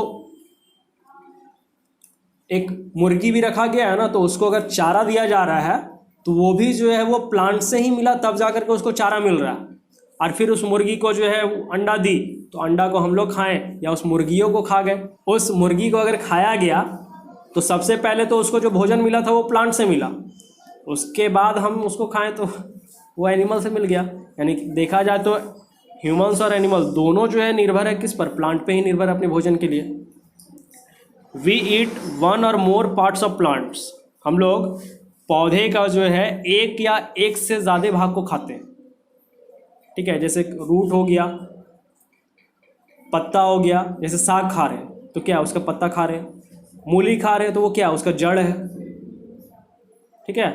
एक मुर्गी भी रखा गया है ना, तो उसको अगर चारा दिया जा रहा है तो वो भी जो है वो प्लांट से ही मिला, तब जा कर के उसको चारा मिल रहा है। और फिर उस मुर्गी को जो है अंडा दी तो अंडा को हम लोग खाएं या उस मुर्गियों को खा गए। उस मुर्गी को अगर खाया गया तो सबसे पहले तो उसको जो भोजन मिला था वो प्लांट से मिला, उसके बाद हम उसको खाएं तो वो एनिमल से मिल गया। यानी देखा जाए तो ह्यूमंस और एनिमल दोनों जो है निर्भर है किस पर, प्लांट पे ही निर्भर है अपने भोजन के लिए। वी ईट वन और मोर पार्ट्स ऑफ प्लांट्स, हम लोग पौधे का जो है एक या एक से ज़्यादा भाग को खाते हैं। ठीक है, जैसे रूट हो गया, पत्ता हो गया, जैसे साग खा रहे हैं तो क्या उसका पत्ता खा रहे हैं, मूली खा रहे हैं तो वो क्या उसका जड़ है। ठीक है,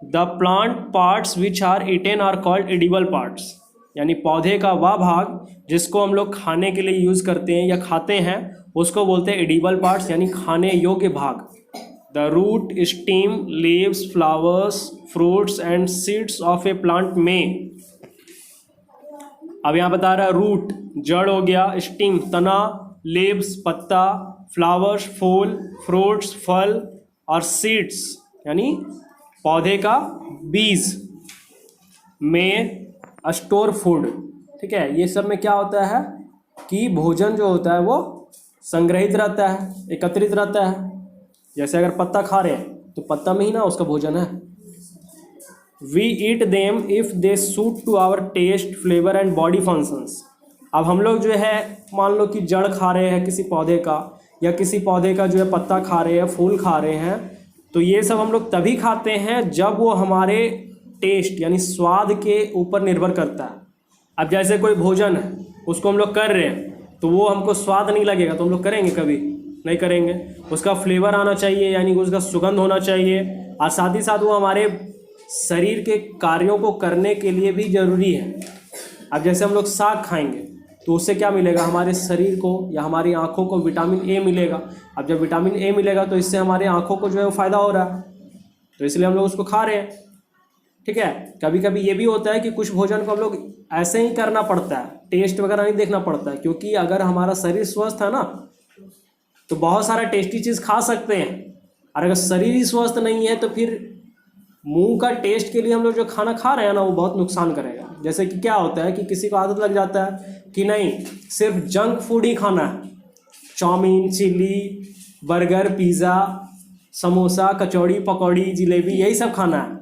the plant parts which are eaten are called edible parts, यानी पौधे का वह भाग जिसको हम लोग खाने के लिए यूज़ करते हैं या खाते हैं उसको बोलते हैं एडिबल पार्ट्स, यानी खाने योग्य भाग। The root, stem, leaves, flowers, fruits and seeds of a plant में, अब यहाँ बता रहा है रूट जड़ हो गया, स्टीम तना, लीव्स पत्ता, फ्लावर्स फूल, फ्रूट्स फल और सीड्स यानी पौधे का बीज में स्टोर फूड। ठीक है, ये सब में क्या होता है कि भोजन जो होता है वो संग्रहित रहता है, एकत्रित रहता है। जैसे अगर पत्ता खा रहे हैं तो पत्ता में ही ना उसका भोजन है। We eat them if they suit to our taste, flavour and body functions. अब हम लोग जो है मान लो कि जड़ खा रहे हैं किसी पौधे का, या किसी पौधे का जो है पत्ता खा रहे हैं, फूल खा रहे हैं, तो ये सब हम लोग तभी खाते हैं जब वो हमारे टेस्ट यानी स्वाद के ऊपर निर्भर करता है। अब जैसे कोई भोजन है उसको हम लोग कर रहे हैं तो वो हमको स्वाद नहीं लगेगा तो हम लोग करेंगे, कभी नहीं करेंगे। उसका फ्लेवर आना चाहिए यानी कि उसका सुगंध होना चाहिए, और साथ ही साथ वो हमारे शरीर के कार्यों को करने के लिए भी ज़रूरी है। अब जैसे हम लोग साग खाएंगे तो उससे क्या मिलेगा, हमारे शरीर को या हमारी आँखों को विटामिन ए मिलेगा। अब जब विटामिन ए मिलेगा तो इससे हमारे आँखों को जो है वो फ़ायदा हो रहा है, तो इसलिए हम लोग उसको खा रहे हैं। ठीक है, कभी कभी ये भी होता है कि कुछ भोजन को हम लोग ऐसे ही करना पड़ता है, टेस्ट वगैरह नहीं देखना पड़ता है, क्योंकि अगर हमारा शरीर स्वस्थ है ना तो बहुत सारा टेस्टी चीज़ खा सकते हैं, और अगर शरीर ही स्वस्थ नहीं है तो फिर मुंह का टेस्ट के लिए हम लोग जो खाना खा रहे हैं ना वो बहुत नुकसान करेगा। जैसे कि क्या होता है कि किसी को आदत लग जाता है कि नहीं सिर्फ जंक फूड ही खाना है, chowmein, chilli, burger, pizza, samosa, kachori, pakori, jalebi, यही सब खाना है।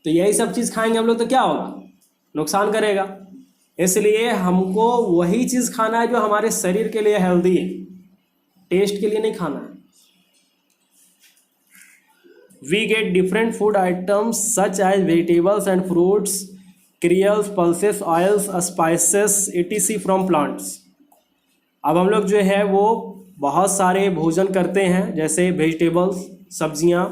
तो यही सब चीज़ खाएंगे हम लोग तो क्या होगा, नुकसान करेगा। इसलिए हमको वही चीज़ खाना है जो हमारे शरीर के लिए हेल्दी है, टेस्ट के लिए नहीं खाना है। We get different food items such as vegetables and fruits, cereals, pulses, oils, spices, etc. from plants. अब हम लोग जो है वो बहुत सारे भोजन करते हैं, जैसे वेजिटेबल्स सब्जियां,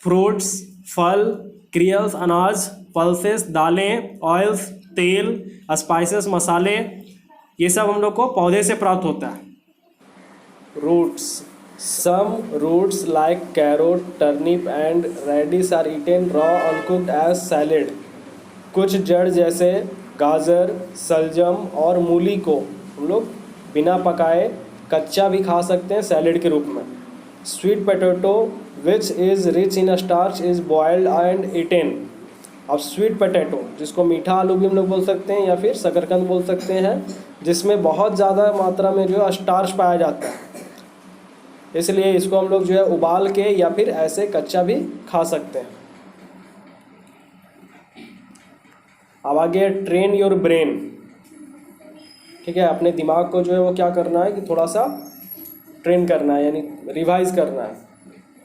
फ्रूट्स फल, क्रियल्स अनाज, पल्सेस दालें, ऑयल्स तेल, स्पाइसेस मसाले, ये सब हम लोग को पौधे से प्राप्त होता है। Roots, some roots like carrot, turnip and radish are eaten raw uncooked as salad. कुछ जड़ जैसे गाजर, सलजम और मूली को हम लोग बिना पकाए कच्चा भी खा सकते हैं सैलेड के रूप में। Sweet potato which is rich in starch is boiled and eaten. अब स्वीट पोटैटो जिसको मीठा आलू भी हम लोग बोल सकते हैं या फिर शकरकंद बोल सकते हैं, जिसमें बहुत ज़्यादा मात्रा में जो है स्टार्च पाया जाता है, इसलिए इसको हम लोग जो है उबाल के या फिर ऐसे कच्चा भी खा सकते हैं। अब आगे ट्रेन योर ब्रेन। ठीक है, अपने दिमाग को जो है वो क्या करना है कि थोड़ा सा ट्रेन करना है यानी रिवाइज करना है।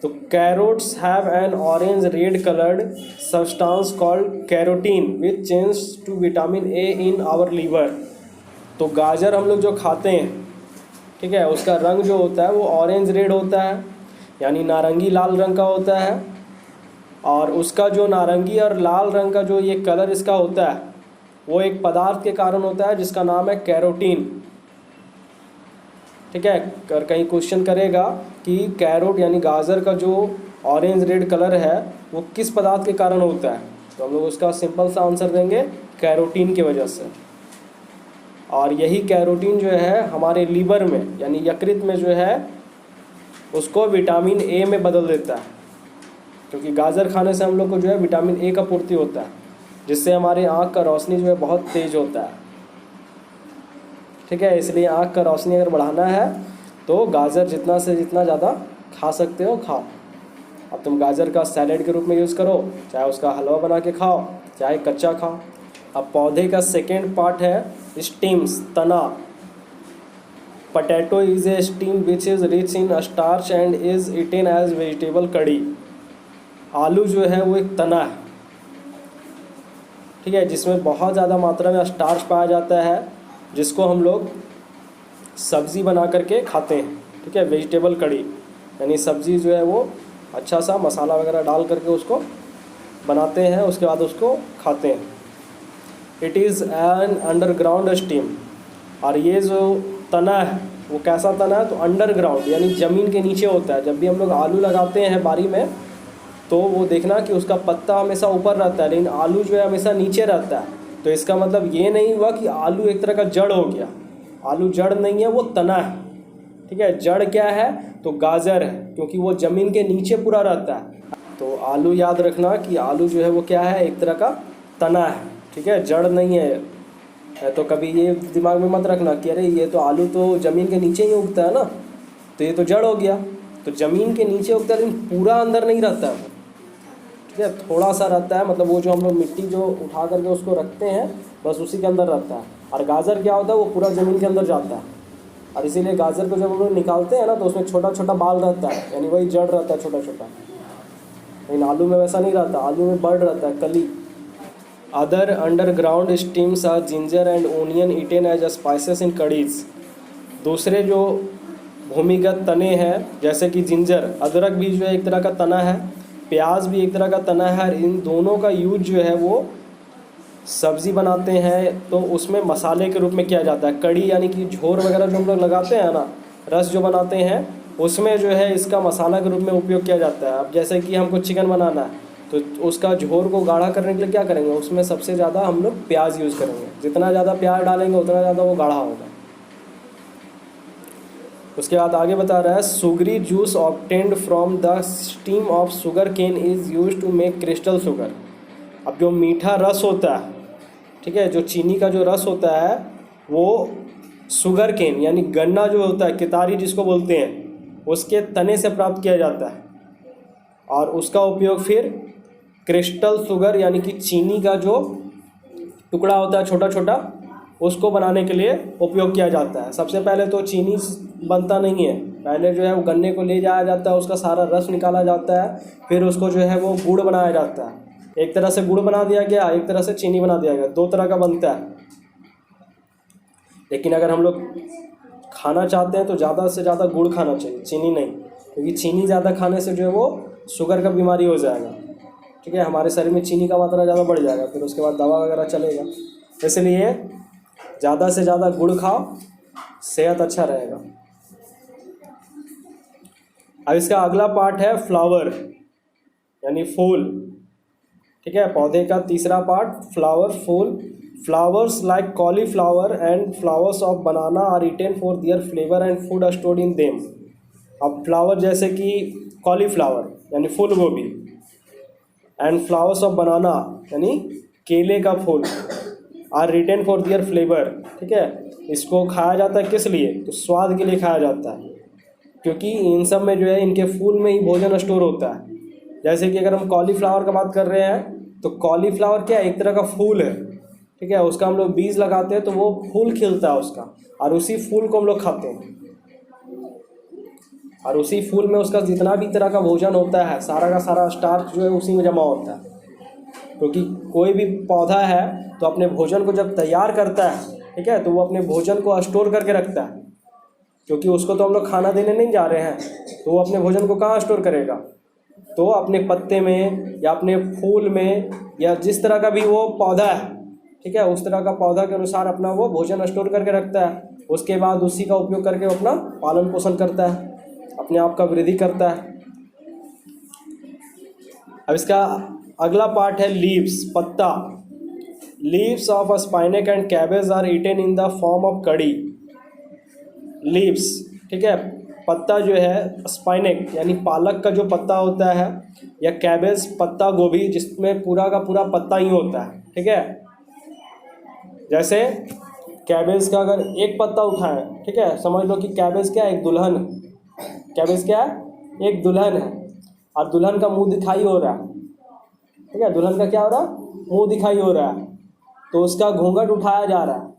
तो carrots have an orange red coloured substance called carotene which change to vitamin A in our liver. तो गाजर हम लोग जो खाते हैं, ठीक है, उसका रंग जो होता है वो ऑरेंज रेड होता है यानी नारंगी लाल रंग का होता है, और उसका जो नारंगी और लाल रंग का जो ये कलर इसका होता है वो एक पदार्थ के कारण होता है जिसका नाम है कैरोटीन। ठीक है, अगर कहीं क्वेश्चन करेगा कि कैरोट यानी गाजर का जो ऑरेंज रेड कलर है वो किस पदार्थ के कारण होता है, तो हम लोग उसका सिंपल सा आंसर देंगे कैरोटीन की वजह से। और यही कैरोटीन जो है हमारे लीवर में यानी यकृत में जो है उसको विटामिन ए में बदल देता है, क्योंकि गाजर खाने से हम लोग को जो है विटामिन ए का पूर्ति होता है, जिससे हमारे आँख का रोशनी जो है बहुत तेज़ होता है। ठीक है, इसलिए आँख का रोशनी अगर बढ़ाना है तो गाजर जितना से जितना ज़्यादा खा सकते हो खाओ। अब तुम गाजर का सैलेड के रूप में यूज़ करो, चाहे उसका हलवा बना के खाओ, चाहे कच्चा खाओ। अब पौधे का सेकेंड पार्ट है स्टीम्स, तना। Potato is a stem which is rich in starch and is eaten as vegetable curry. आलू जो है वो एक तना है, ठीक है, जिसमें बहुत ज़्यादा मात्रा में स्टार्च पाया जाता है, जिसको हम लोग सब्ज़ी बना करके खाते हैं। ठीक है, वेजिटेबल कड़ी यानी सब्ज़ी जो है वो अच्छा सा मसाला वगैरह डाल करके उसको बनाते हैं, उसके बाद उसको खाते हैं। It is an underground steam. और ये जो तना है वो कैसा तना है, तो अंडरग्राउंड यानी ज़मीन के नीचे होता है। जब भी हम लोग आलू लगाते हैं बारी में तो वो देखना कि उसका पत्ता हमेशा ऊपर रहता है, लेकिन आलू जो है हमेशा नीचे रहता है। तो इसका मतलब ये नहीं हुआ कि आलू एक तरह का जड़ हो गया। आलू जड़ नहीं है, वो तना है। ठीक है, जड़ क्या है, तो गाजर है, क्योंकि वो ज़मीन के नीचे पूरा रहता है। तो आलू याद रखना कि आलू जो है वो क्या है, एक तरह का तना है। ठीक है, जड़ नहीं है। तो कभी ये दिमाग में मत रखना कि अरे ये तो आलू तो ज़मीन के नीचे ही उगता है ना, तो ये तो जड़ हो गया। तो ज़मीन के नीचे उगता है, लेकिन पूरा अंदर नहीं रहता है। ठीक है, थोड़ा सा रहता है, मतलब वो जो हम लोग मिट्टी जो उठा करके उसको रखते हैं बस उसी के अंदर रहता है। और गाजर क्या होता है, वो पूरा ज़मीन के अंदर जाता है। और इसीलिए गाजर को जब हम लोग निकालते हैं ना तो उसमें छोटा छोटा बाल रहता है, यानी वही जड़ रहता है छोटा छोटा। लेकिन आलू में वैसा नहीं रहता, आलू में बड़ रहता है, कली। Other underground stems are ginger and onion eaten as spices in curries. दूसरे जो भूमिगत तने हैं जैसे कि जिंजर, अदरक भी जो है एक तरह का तना है, प्याज भी एक तरह का तना है। इन दोनों का यूज जो है वो सब्ज़ी बनाते हैं तो उसमें मसाले के रूप में किया जाता है। कड़ी यानी कि झोर वगैरह जो हम लोग लगाते हैं ना, रस जो बनाते हैं, उसमें जो है इसका मसाला के रूप में उपयोग किया जाता है। अब जैसे कि हमको चिकन बनाना है तो उसका झोर को गाढ़ा करने के लिए क्या करेंगे, उसमें सबसे ज़्यादा हम लोग प्याज यूज़ करेंगे। जितना ज़्यादा प्याज डालेंगे उतना ज़्यादा वो गाढ़ा होगा। उसके बाद आगे बता रहा है sugary juice obtained from the stem of sugar cane is use to make crystal sugar. अब जो मीठा रस होता है, ठीक है, जो चीनी का जो रस होता है वो शुगर केन यानी गन्ना जो होता है, कितारी जिसको बोलते हैं, उसके तने से प्राप्त किया जाता है। और उसका उपयोग फिर क्रिस्टल शुगर यानी कि चीनी का जो टुकड़ा होता है छोटा छोटा, उसको बनाने के लिए उपयोग किया जाता है। सबसे पहले तो चीनी बनता नहीं है, पहले जो है वो गन्ने को ले जाया जाता है, उसका सारा रस निकाला जाता है, फिर उसको जो है वो गुड़ बनाया जाता है। एक तरह से गुड़ बना दिया गया, एक तरह से चीनी बना दिया गया, दो तरह का बनता है। लेकिन अगर हम लोग खाना चाहते हैं तो ज़्यादा से ज़्यादा गुड़ खाना चाहिए, चीनी नहीं, क्योंकि चीनी ज़्यादा खाने से जो है वो शुगर का बीमारी हो जाएगा। ठीक है, हमारे शरीर में चीनी का मात्रा ज़्यादा बढ़ जाएगा, फिर उसके बाद दवा वगैरह चलेगा। इसलिए ज़्यादा से ज़्यादा गुड़ खाओ, सेहत अच्छा रहेगा। अब इसका अगला पार्ट है फ्लावर यानी फूल। ठीक है, पौधे का तीसरा पार्ट फ्लावर, फूल। Flowers like cauliflower and flowers of banana are eaten for their flavour and food stored in them. अब फ्लावर जैसे कि कॉलीफ्लावर यानी फूल गोभी, एंड फ्लावर्स ऑफ बनाना यानी केले का फूल, are retained for their flavour. ठीक है, इसको खाया जाता है किस लिए, तो स्वाद के लिए खाया जाता है, क्योंकि इन सब में जो है इनके फूल में ही भोजन स्टोर होता है। जैसे कि अगर हम कॉलीफ्लावर का बात कर रहे हैं तो कॉलीफ्लावर क्या है, एक तरह का फूल है। ठीक है, उसका हम लोग बीज लगाते हैं तो वो फूल खिलता है उसका, और उसी फूल को हम लोग खाते हैं। और उसी फूल में उसका जितना भी तरह का भोजन होता है, सारा का सारा स्टार्च जो है उसी में जमा होता है। क्योंकि कोई भी पौधा है तो अपने भोजन को जब तैयार करता है, ठीक है, तो वो अपने भोजन को स्टोर करके रखता है, क्योंकि उसको तो हम लोग खाना देने नहीं जा रहे हैं, तो वो अपने भोजन को कहाँ स्टोर करेगा, तो अपने पत्ते में या अपने फूल में या जिस तरह का भी वो पौधा है, ठीक है, उस तरह का पौधा के अनुसार अपना वो भोजन स्टोर करके रखता है। उसके बाद उसी का उपयोग करके वो अपना पालन पोषण करता है, अपने आप का वृद्धि करता है। अब इसका अगला पार्ट है लीव्स, पत्ता। Leaves of a spinach and cabbage are eaten in the form of curry. Leaves, ठीक है, पत्ता जो है स्पाइनेक यानी पालक का जो पत्ता होता है, या कैबेज पत्ता गोभी जिसमें पूरा का पूरा पत्ता ही होता है, ठीक है। जैसे कैबेज का अगर एक पत्ता उठाएं, ठीक है, समझ लो कि कैबेज क्या है, एक दुल्हन है। कैबेज क्या है, एक दुल्हन है, और दुल्हन का मुंह दिखाई हो रहा है, ठीक है, दुल्हन का क्या हो रहा है, मुंह दिखाई हो रहा है, तो उसका घूंघट उठाया जा रहा है।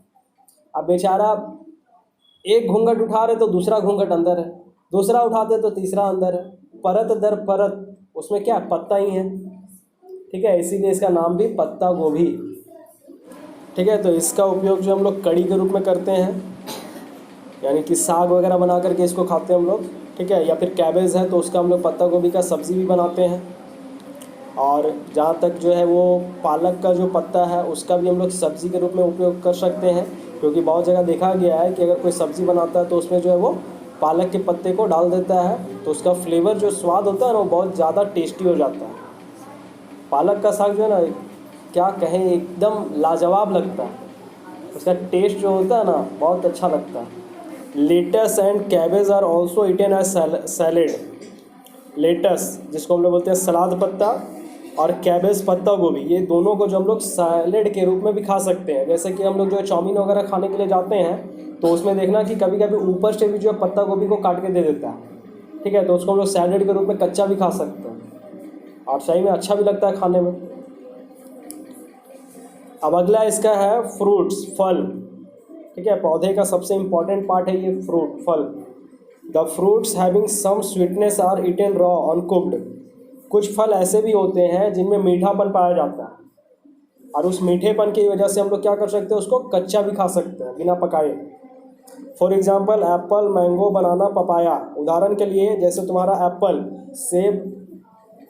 अब बेचारा एक घूंघट उठा रहे तो दूसरा घूंघट अंदर है, दूसरा उठाते तो तीसरा अंदर है, परत दर परत उसमें क्या पत्ता ही है, ठीक है, इसीलिए इसका नाम भी पत्ता गोभी, ठीक है। तो इसका उपयोग जो हम लोग कड़ी के रूप में करते हैं, यानी कि साग वगैरह बना करके इसको खाते हैं हम लोग, ठीक है, या फिर कैबेज है तो उसका हम लोग पत्ता गोभी का सब्ज़ी भी बनाते हैं। और जहाँ तक जो है वो पालक का जो पत्ता है उसका भी हम लोग सब्ज़ी के रूप में उपयोग कर सकते हैं, क्योंकि बहुत जगह देखा गया है कि अगर कोई सब्ज़ी बनाता है तो उसमें जो है वो पालक के पत्ते को डाल देता है, तो उसका फ्लेवर जो स्वाद होता है ना वो बहुत ज़्यादा टेस्टी हो जाता है। पालक का साग जो है ना, क्या कहें, एकदम लाजवाब लगता है, उसका टेस्ट जो होता है ना बहुत अच्छा लगता है। Lettuce and cabbage are also eaten as salad. Lettuce जिसको हम लोग बोलते हैं सलाद पत्ता, और कैबेज पत्ता गोभी, ये दोनों को जो हम लोग सैलेड के रूप में भी खा सकते हैं। जैसे कि हम लोग जो है चाउमीन वगैरह खाने के लिए जाते हैं तो उसमें देखना कि कभी कभी ऊपर से भी जो है पत्ता गोभी को काट के दे देता है, ठीक है, तो उसको हम लोग सैलेड के रूप में कच्चा भी खा सकते हैं और सही में अच्छा भी लगता है खाने में। अब अगला इसका है फ्रूट्स, फल, ठीक है, पौधे का सबसे इम्पॉर्टेंट पार्ट है ये फ्रूट, फल। The fruits having some sweetness are eaten raw uncooked. कुछ फल ऐसे भी होते हैं जिनमें मीठापन पाया जाता है, और उस मीठेपन की वजह से हम लोग क्या कर सकते हैं, उसको कच्चा भी खा सकते हैं बिना पकाए। For example Apple, mango, banana, papaya. उदाहरण के लिए जैसे तुम्हारा एप्पल, सेब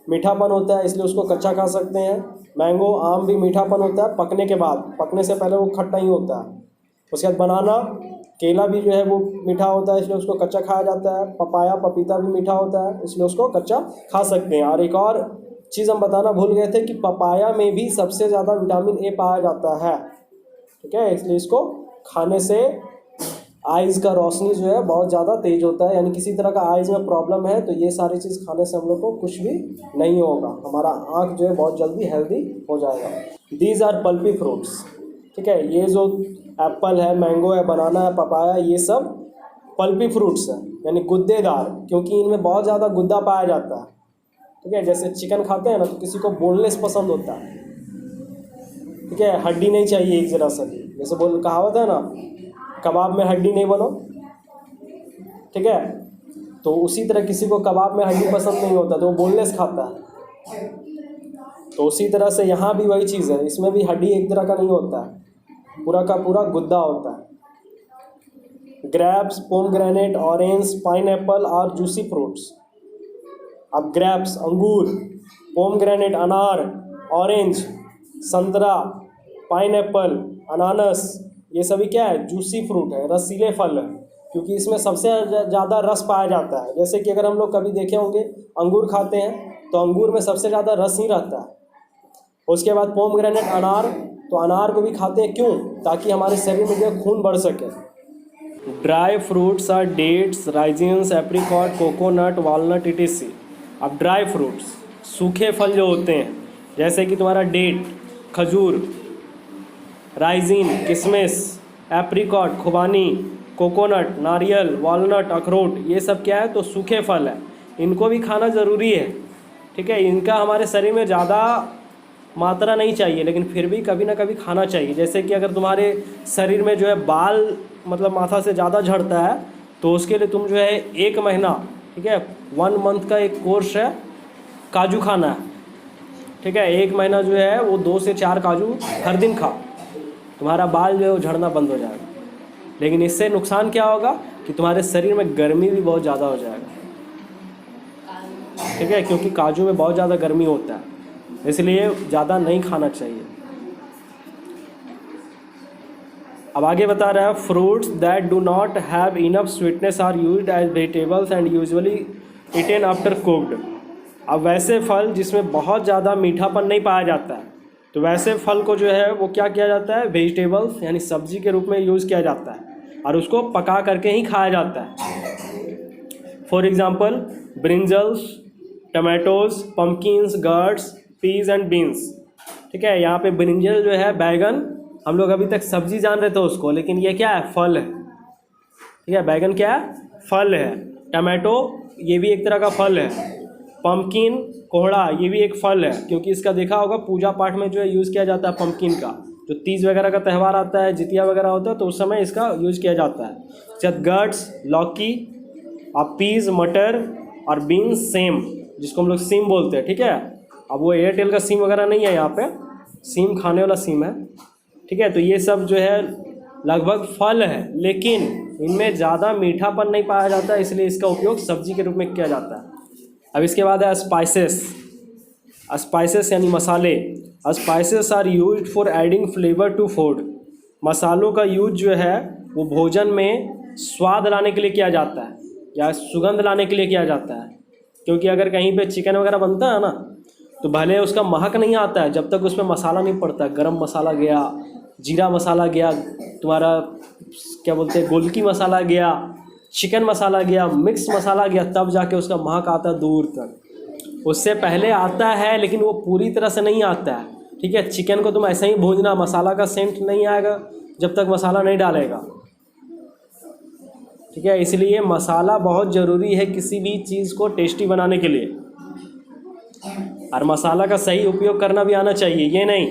मीठापन होता है इसलिए उसको कच्चा खा सकते हैं। मैंगो, आम भी मीठापन होता है पकने के बाद, पकने से पहले वो खट्टा ही होता है। उसके बाद बनाना, केला भी जो है वो मीठा होता है इसलिए उसको कच्चा खाया जाता है। पपाया, पपीता भी मीठा होता है इसलिए उसको कच्चा खा सकते हैं। और एक और चीज़ हम बताना भूल गए थे कि पपाया में भी सबसे ज़्यादा विटामिन ए पाया जाता है, ठीक है, इसलिए इसको खाने से आइज़ का रोशनी जो है बहुत ज़्यादा तेज होता है, यानी किसी तरह का आइज़ में प्रॉब्लम है तो ये सारी चीज़ खाने से हम लोग को कुछ भी नहीं होगा, हमारा आँख जो है बहुत जल्दी हेल्दी हो जाएगा। दीज आर पल्पी फ्रूट्स, ठीक है, ये जो एप्पल है, मैंगो है, बनाना है, पपाया, ये सब पल्पी फ्रूट्स हैं, यानी गुद्देदार, क्योंकि इनमें बहुत ज़्यादा गुद्दा पाया जाता है, ठीक है। जैसे चिकन खाते हैं ना तो किसी को बोनलेस पसंद होता है, ठीक है, हड्डी नहीं चाहिए एक जरा सा भी, जैसे बोल कहावत है ना, कबाब में हड्डी नहीं बनो, ठीक है, तो उसी तरह किसी को कबाब में हड्डी पसंद नहीं होता तो वो बोनलेस खाता है। तो उसी तरह से यहाँ भी वही चीज़ है, इसमें भी हड्डी एक तरह का नहीं होता है, पूरा का पूरा गुद्दा होता है। ग्रेप्स, पोमग्रेनेट, ऑरेंज, पाइनएप्पल और जूसी फ्रूट्स। अब ग्रेप्स अंगूर, पोमग्रेनेट अनार, ऑरेंज संतरा, पाइनएप्पल अनानास, ये सभी क्या है, जूसी फ्रूट है, रसीले फल है, क्योंकि इसमें सबसे ज़्यादा रस पाया जाता है। जैसे कि अगर हम लोग कभी देखे होंगे अंगूर खाते हैं तो अंगूर में सबसे ज़्यादा रस ही रहता है। उसके बाद पोमग्रेनेट अनार, तो अनार को भी खाते हैं क्यों, ताकि हमारे शरीर में जो खून बढ़ सके। Dry fruits are dates, raisins, apricot, coconut, walnut etc। अब ड्राई फ्रूट्स, सूखे फल जो होते हैं, जैसे कि तुम्हारा डेट खजूर, राइजिन किशमिश, एप्रिकॉट खुबानी, कोकोनट नारियल, वॉलनट अखरोट, ये सब क्या है, तो सूखे फल है, इनको भी खाना ज़रूरी है, ठीक है। इनका हमारे शरीर में ज़्यादा मात्रा नहीं चाहिए लेकिन फिर भी कभी ना कभी खाना चाहिए। जैसे कि अगर तुम्हारे शरीर में जो है बाल मतलब माथा से ज़्यादा झड़ता है तो उसके लिए तुम जो है 1 महीना, ठीक है, 1 मंथ का एक कोर्स है काजू खाना है, ठीक है, 1 महीना जो है वो 2 से 4 काजू हर दिन खाओ, तुम्हारा बाल जो है वो झड़ना बंद हो जाएगा। लेकिन इससे नुकसान क्या होगा कि तुम्हारे शरीर में गर्मी भी बहुत ज़्यादा हो जाएगा, ठीक है, क्योंकि काजू में बहुत ज़्यादा गर्मी होता है, इसलिए ज़्यादा नहीं खाना चाहिए। अब आगे बता रहा है fruits that do not have enough sweetness are used as vegetables and usually eaten after cooked. अब वैसे फल जिसमें बहुत ज़्यादा मीठापन नहीं पाया जाता है, तो वैसे फल को जो है वो क्या किया जाता है, वेजिटेबल्स यानी सब्जी के रूप में यूज़ किया जाता है और उसको पका करके ही खाया जाता है। For example brinjals, tomatoes, pumpkins, gourds, peas and beans. ठीक है, यहाँ पे ब्रिंजल जो है बैगन, हम लोग अभी तक सब्जी जान रहे थे उसको, लेकिन ये क्या है, फल है। ठीक है, बैगन क्या है, फल है। टमाटो ये भी एक तरह का फल है। पम्पकिन, कोहड़ा, ये भी एक फल है, क्योंकि इसका देखा होगा पूजा पाठ में जो है यूज़ किया जाता है पम्पकिन का। जो तीज वगैरह का त्यौहार आता है, जितिया वगैरह होता है, तो उस समय इसका यूज़ किया जाता है। जब गट्स, लौकी, और पीज, मटर और बीन्स सेम, जिसको हम लोग सीम बोलते हैं। ठीक है, अब वो एयरटेल का सिम वगैरह नहीं है, यहाँ पे सिम खाने वाला सिम है। ठीक है, तो ये सब जो है लगभग फल है, लेकिन इनमें ज़्यादा मीठापन नहीं पाया जाता, इसलिए इसका उपयोग सब्जी के रूप में किया जाता है। अब इसके बाद है स्पाइसेस। स्पाइसेस यानी मसाले। Spices are used for adding flavour to food. मसालों का यूज जो है वो भोजन में स्वाद लाने के लिए किया जाता है या सुगंध लाने के लिए किया जाता है। क्योंकि अगर कहीं पे चिकन वगैरह बनता है ना, तो भले उसका महक नहीं आता है जब तक उसमें मसाला नहीं पड़ता। गरम मसाला गया, जीरा मसाला गया, तुम्हारा क्या बोलते हैं गोलकी मसाला गया, चिकन मसाला गया, मिक्स मसाला गया, तब जाके उसका महक आता है दूर तक। उससे पहले आता है, लेकिन वो पूरी तरह से नहीं आता है। ठीक है, चिकन को तुम ऐसे ही भूनना, मसाला का सेंट नहीं आएगा जब तक मसाला नहीं डालेगा। ठीक है, इसलिए मसाला बहुत ज़रूरी है किसी भी चीज़ को टेस्टी बनाने के लिए, और मसाला का सही उपयोग करना भी आना चाहिए। ये नहीं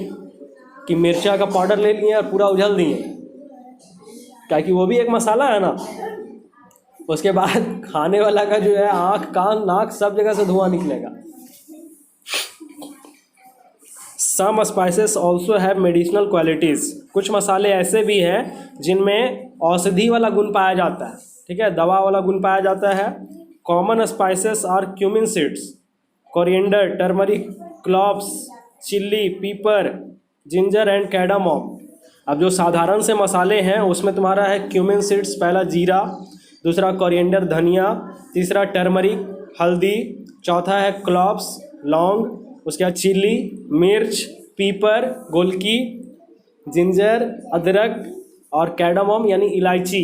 कि मिर्चा का पाउडर ले लिए और पूरा उझल दिए, क्योंकि वो भी एक मसाला है ना। उसके बाद खाने वाला का जो है आँख, कान, नाक सब जगह से धुआं निकलेगा। Some spices also have medicinal qualities. कुछ मसाले ऐसे भी हैं जिनमें औषधि वाला गुण पाया जाता है। ठीक है, दवा वाला गुण पाया जाता है। Common spices are cumin seeds, coriander, turmeric, cloves, chilli, pepper, ginger and cardamom. अब जो साधारण से मसाले हैं उसमें तुम्हारा है क्यूमिन सीड्स, पहला जीरा, दूसरा कोरिएंडर धनिया, तीसरा टर्मरिक हल्दी, चौथा है क्लॉव्स लौंग, उसके बाद चिल्ली मिर्च, पीपर गोलकी, जिंजर अदरक और कैडामॉम यानी इलायची।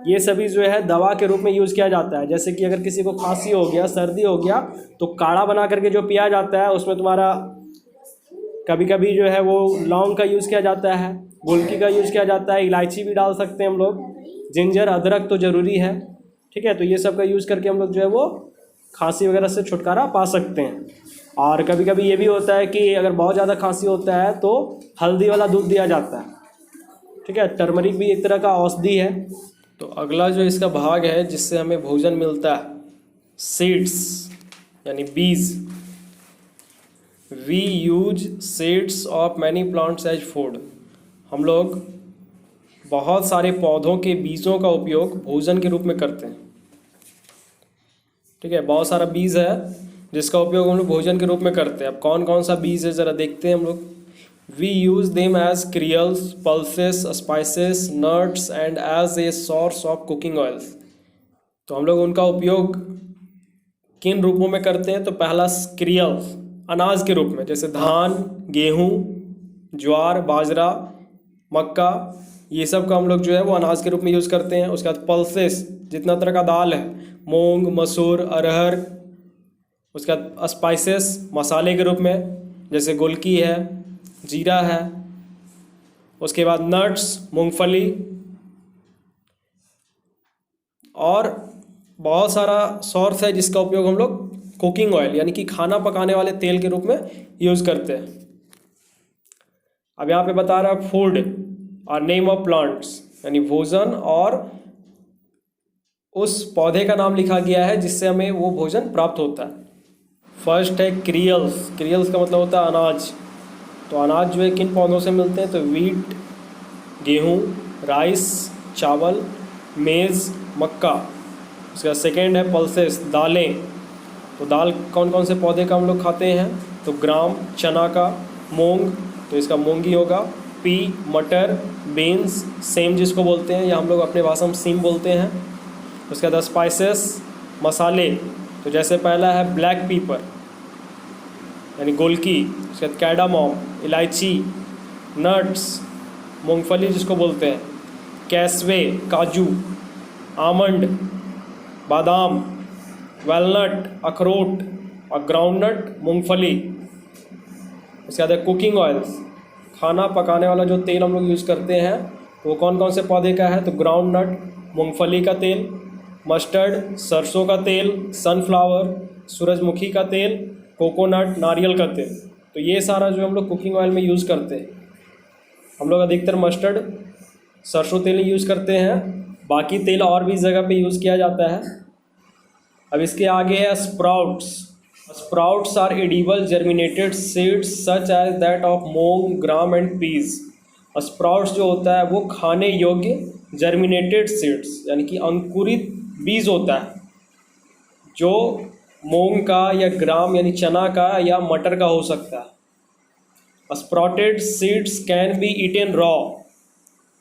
ये सभी जो है दवा के रूप में यूज़ किया जाता है। जैसे कि अगर किसी को खांसी हो गया, सर्दी हो गया, तो काढ़ा बना करके जो पिया जाता है उसमें तुम्हारा कभी कभी जो है वो लौंग का यूज़ किया जाता है, गोलकी का यूज़ किया जाता है, इलायची भी डाल सकते हैं हम लोग, जिंजर अदरक तो ज़रूरी है। ठीक है, तो ये सब का यूज़ करके हम लोग जो है वो खांसी वगैरह से छुटकारा पा सकते हैं। और कभी कभी ये भी होता है कि अगर बहुत ज़्यादा खांसी होता है तो हल्दी वाला दूध दिया जाता है। ठीक है, टर्मरिक भी एक तरह का औषधि है। तो अगला जो इसका भाग है जिससे हमें भोजन मिलता है, सीड्स यानी बीज। We use seeds of many plants as food. हम लोग बहुत सारे पौधों के बीजों का उपयोग भोजन के रूप में करते हैं। ठीक है, बहुत सारा बीज है जिसका उपयोग हम लोग भोजन के रूप में करते हैं। अब कौन कौन सा बीज है ज़रा देखते हैं हम लोग। We use them as cereals, pulses, spices, nuts and as a source of cooking oils. तो हम लोग उनका उपयोग किन रूपों में करते हैं? तो पहला क्रियल्स, अनाज के रूप में, जैसे धान, गेहूँ, ज्वार, बाजरा, मक्का, ये सब का हम लोग जो है वो अनाज के रूप में यूज़ करते हैं। उसके बाद पल्सेस, जितना तरह का दाल है, मूंग, मसूर, अरहर। उसके बाद स्पाइसेस, मसाले के रूप में, जैसे गोलकी है, जीरा है। उसके बाद नट्स, मूंगफली, और बहुत सारा सोर्स है जिसका उपयोग हम लोग कुकिंग ऑयल यानी कि खाना पकाने वाले तेल के रूप में यूज़ करते हैं। अब यहाँ पे बता रहा है फूड और नेम ऑफ प्लांट्स, यानी भोजन और उस पौधे का नाम लिखा गया है जिससे हमें वो भोजन प्राप्त होता है। फर्स्ट है क्रियल्स। क्रियल्स का मतलब होता है अनाज। तो अनाज जो है किन पौधों से मिलते हैं? तो वीट, गेहूँ, राइस, चावल, मेज़, मक्का। उसका सेकेंड है पल्सेस, दालें, तो दाल कौन कौन से पौधे का हम लोग खाते हैं? तो ग्राम, चना का, मूंग, तो इसका मूंगी होगा। पी, मटर, बीन्स, सेम जिसको बोलते हैं, या हम लोग अपने भाषा में सीम बोलते हैं। उसके बाद स्पाइसेस, मसाले, तो जैसे पहला है ब्लैक पीपर यानी गोलकी, उसके बाद कैडामॉम, इलायची, नट्स, मूंगफली जिसको बोलते हैं, कैसवे, काजू, आमंड, बादाम, वैलनट, अखरोट, और ग्राउंडनट, मूंगफली। उसके बाद कुकिंग ऑयल्स, खाना पकाने वाला जो तेल हम लोग यूज़ करते हैं वो कौन कौन से पौधे का है? तो ग्राउंडनट, मूंगफली का तेल, मस्टर्ड, सरसों का तेल, सनफ्लावर, सूरजमुखी का तेल, कोकोनट, नारियल का तेल। तो ये सारा जो हम लोग कुकिंग ऑयल में यूज़ करते हैं, हम लोग अधिकतर मस्टर्ड, सरसों तेल ही यूज़ करते हैं। बाकी तेल और भी जगह पे यूज़ किया जाता है। अब इसके आगे है sprouts. Sprouts are edible germinated seeds such as that of moong, gram and peas. Sprouts जो होता है वो खाने योग्य जर्मिनेटेड सीड्स यानी कि अंकुरित बीज होता है, जो मूंग का या ग्राम यानी चना का या मटर का हो सकता है। Sprouted seeds can be eaten raw,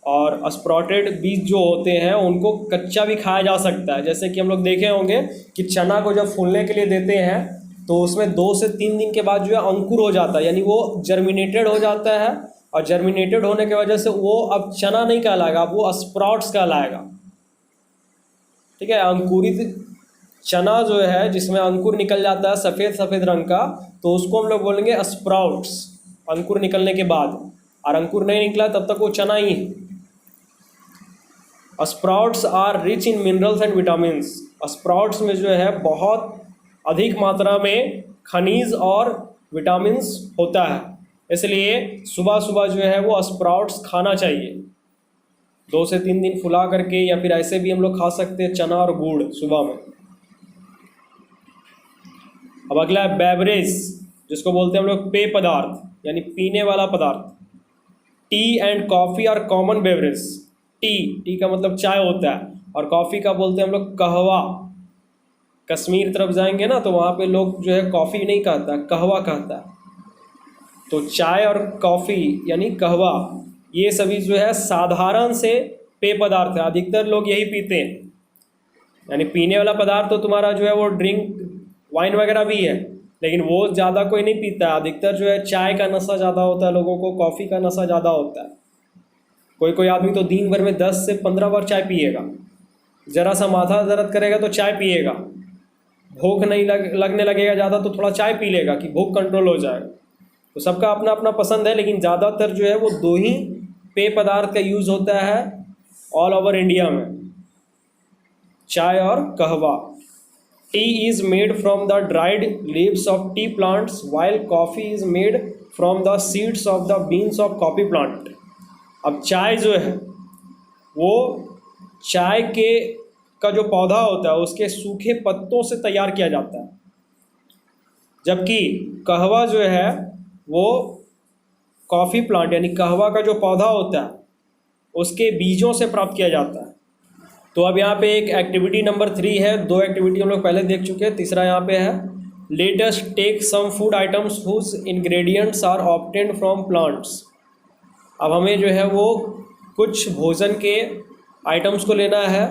और स्प्राउटेड बीज जो होते हैं उनको कच्चा भी खाया जा सकता है। जैसे कि हम लोग देखे होंगे कि चना को जब फूलने के लिए देते हैं तो उसमें 2 से 3 दिन के बाद जो है अंकुर हो जाता है, यानी वो जर्मिनेटेड हो जाता है, और जर्मिनेटेड होने की वजह से वो अब चना नहीं कहलाएगा, अब वो स्प्राउट्स कहलाएगा। ठीक है, अंकुरित चना जो है जिसमें अंकुर निकल जाता है सफ़ेद सफ़ेद रंग का, तो उसको हम लोग बोलेंगे स्प्राउट्स, अंकुर निकलने के बाद। और अंकुर नहीं निकला तब तक वो चना ही है। Sprouts are rich in minerals and vitamins. Sprouts में जो है बहुत अधिक मात्रा में खनिज और विटामिन्स होता है, इसलिए सुबह सुबह जो है वो स्प्राउट्स खाना चाहिए। 2 से 3 दिन फुला करके, या फिर ऐसे भी हम लोग खा सकते हैं, चना और गुड़ सुबह में। अब अगला है बेवरेज, जिसको बोलते हैं हम लोग पेय पदार्थ यानी पीने वाला पदार्थ। Tea and coffee are common beverage. Tea का मतलब चाय होता है, और कॉफ़ी का बोलते हैं हम लोग कहवा। कश्मीर तरफ जाएंगे ना तो वहाँ पे लोग जो है कॉफ़ी नहीं कहता, कहवा कहता है। तो चाय और कॉफ़ी यानी कहवा, ये सभी जो है साधारण से पेय पदार्थ है, अधिकतर लोग यही पीते हैं। यानी पीने वाला पदार्थ तो तुम्हारा जो है वो ड्रिंक, वाइन वगैरह भी है, लेकिन वो ज़्यादा कोई नहीं पीता है। अधिकतर जो है चाय का नशा ज़्यादा होता है लोगों को, कॉफ़ी का नशा ज़्यादा होता है। कोई कोई आदमी तो दिन भर में 10 से 15 बार चाय पिएगा। ज़रा सा माथा दर्द करेगा तो चाय पिएगा, भूख नहीं लगने लगेगा ज़्यादा तो थोड़ा चाय पी लेगा कि भूख कंट्रोल हो जाए। तो सबका अपना अपना पसंद है, लेकिन ज़्यादातर जो है वो 2 ही पेय पदार्थ का यूज़ होता है ऑल ओवर इंडिया में, चाय और कहवा। T is made from the dried leaves of T plants while coffee is made from the seeds of the beans of coffee plant. अब चाय जो है वो चाय के का जो पौधा होता है उसके सूखे पत्तों से तैयार किया जाता है, जबकि कहवा जो है वो कॉफ़ी प्लांट यानी कहवा का जो पौधा होता है उसके बीजों से प्राप्त किया जाता है। तो अब यहाँ पे एक एक्टिविटी नंबर 3 है। 2 एक्टिविटी हम लोग पहले देख चुके हैं, तीसरा यहाँ पे है। Let us take some food items whose ingredients are obtained from plants. अब हमें जो है वो कुछ भोजन के आइटम्स को लेना है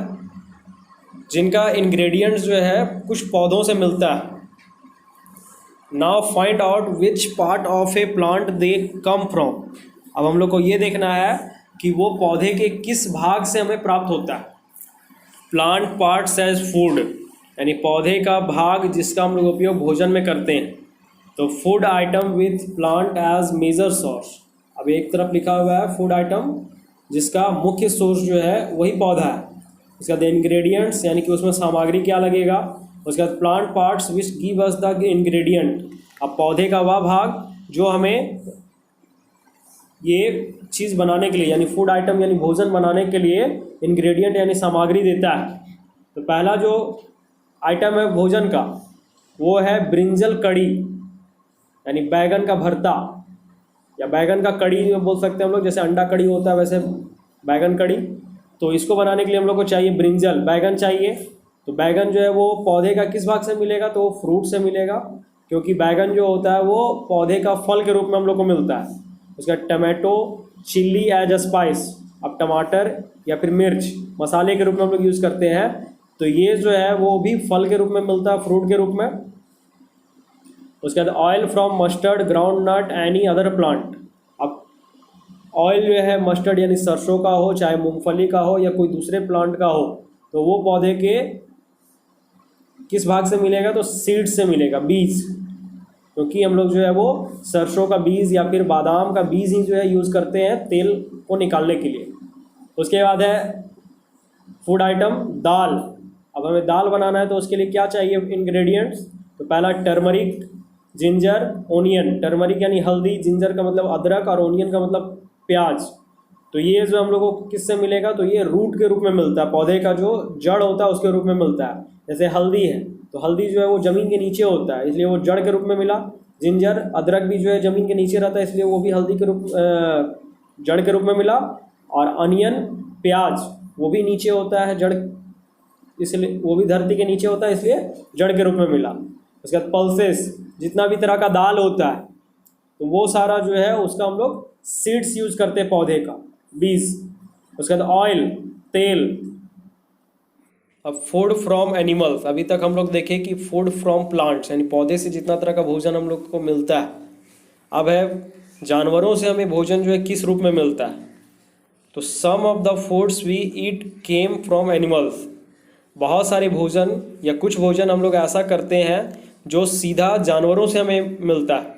जिनका इंग्रेडिएंट्स जो है कुछ पौधों से मिलता है। Now find out which part of a plant they come from. अब हम लोग को ये देखना है कि वो पौधे के किस भाग से हमें प्राप्त होता है। प्लांट पार्ट्स एज फूड यानी पौधे का भाग जिसका हम लोग उपयोग भोजन में करते हैं। तो food item with plant as major source. अब एक तरफ लिखा हुआ है फूड आइटम जिसका मुख्य सोर्स जो है वही पौधा है। उसके बाद इंग्रेडिएंट्स यानी कि उसमें सामग्री क्या लगेगा। उसके बाद plant parts which give us the ingredient. अब पौधे का वह भाग जो हमें ये चीज़ बनाने के लिए यानी फूड आइटम यानी भोजन बनाने के लिए इंग्रेडिएंट यानी सामग्री देता है। तो पहला जो आइटम है भोजन का वो है ब्रिंजल कड़ी यानी बैगन का भरता या बैगन का कड़ी बोल सकते हैं हम लोग। जैसे अंडा कड़ी होता है वैसे बैगन कड़ी। तो इसको बनाने के लिए हम लोग को चाहिए ब्रिंजल, बैगन चाहिए। तो बैगन जो है वो पौधे का किस भाग से मिलेगा, तो वो फ्रूट से मिलेगा, क्योंकि बैगन जो होता है वो पौधे का फल के रूप में हम लोग को मिलता है। उसका tomato chilli as a spice, अब टमाटर या फिर मिर्च मसाले के रूप में हम लोग यूज़ करते हैं, तो ये जो है वो भी फल के रूप में मिलता है, फ्रूट के रूप में। उसके बाद oil from mustard, groundnut, any other plant. अब ऑयल जो है मस्टर्ड यानी सरसों का हो, चाहे मूंगफली का हो या कोई दूसरे प्लांट का हो, तो वो पौधे के किस भाग से मिलेगा, तो सीड से मिलेगा, बीज, क्योंकि हम लोग जो है वो सरसों का बीज या फिर बादाम का बीज ही जो है यूज़ करते हैं तेल को निकालने के लिए। उसके बाद है फूड आइटम दाल। अब हमें दाल बनाना है तो उसके लिए क्या चाहिए इंग्रेडिएंट्स, तो पहला टर्मरिक, जिंजर, ओनियन। टर्मरिक यानी हल्दी, जिंजर का मतलब अदरक और ओनियन का मतलब प्याज। तो ये जो हम लोगों को किससे मिलेगा, तो ये रूट के रूप में मिलता है, पौधे का जो जड़ होता है उसके रूप में मिलता है। जैसे हल्दी है तो हल्दी जो है वो ज़मीन के नीचे होता है, इसलिए वो जड़ के रूप में मिला। जिंजर, अदरक भी जो है ज़मीन के नीचे रहता है, इसलिए वो भी हल्दी के रूप जड़ के रूप में मिला। और अनियन, प्याज, वो भी नीचे होता है जड़, इसलिए वो भी धरती के नीचे होता है, इसलिए जड़ के रूप में मिला। उसके बाद पल्सेस, जितना भी तरह का दाल होता है तो वो सारा जो है उसका हम लोग सीड्स यूज़ करते हैं, पौधे का बीज। उसके बाद ऑयल, तेल। अब फूड फ्रॉम एनिमल्स, अभी तक हम लोग देखें कि फूड फ्रॉम प्लांट्स यानी पौधे से जितना तरह का भोजन हम लोग को मिलता है। अब है जानवरों से हमें भोजन जो है किस रूप में मिलता है, तो some of the foods we eat came from animals. बहुत सारे भोजन या कुछ भोजन हम लोग ऐसा करते हैं जो सीधा जानवरों से हमें मिलता है,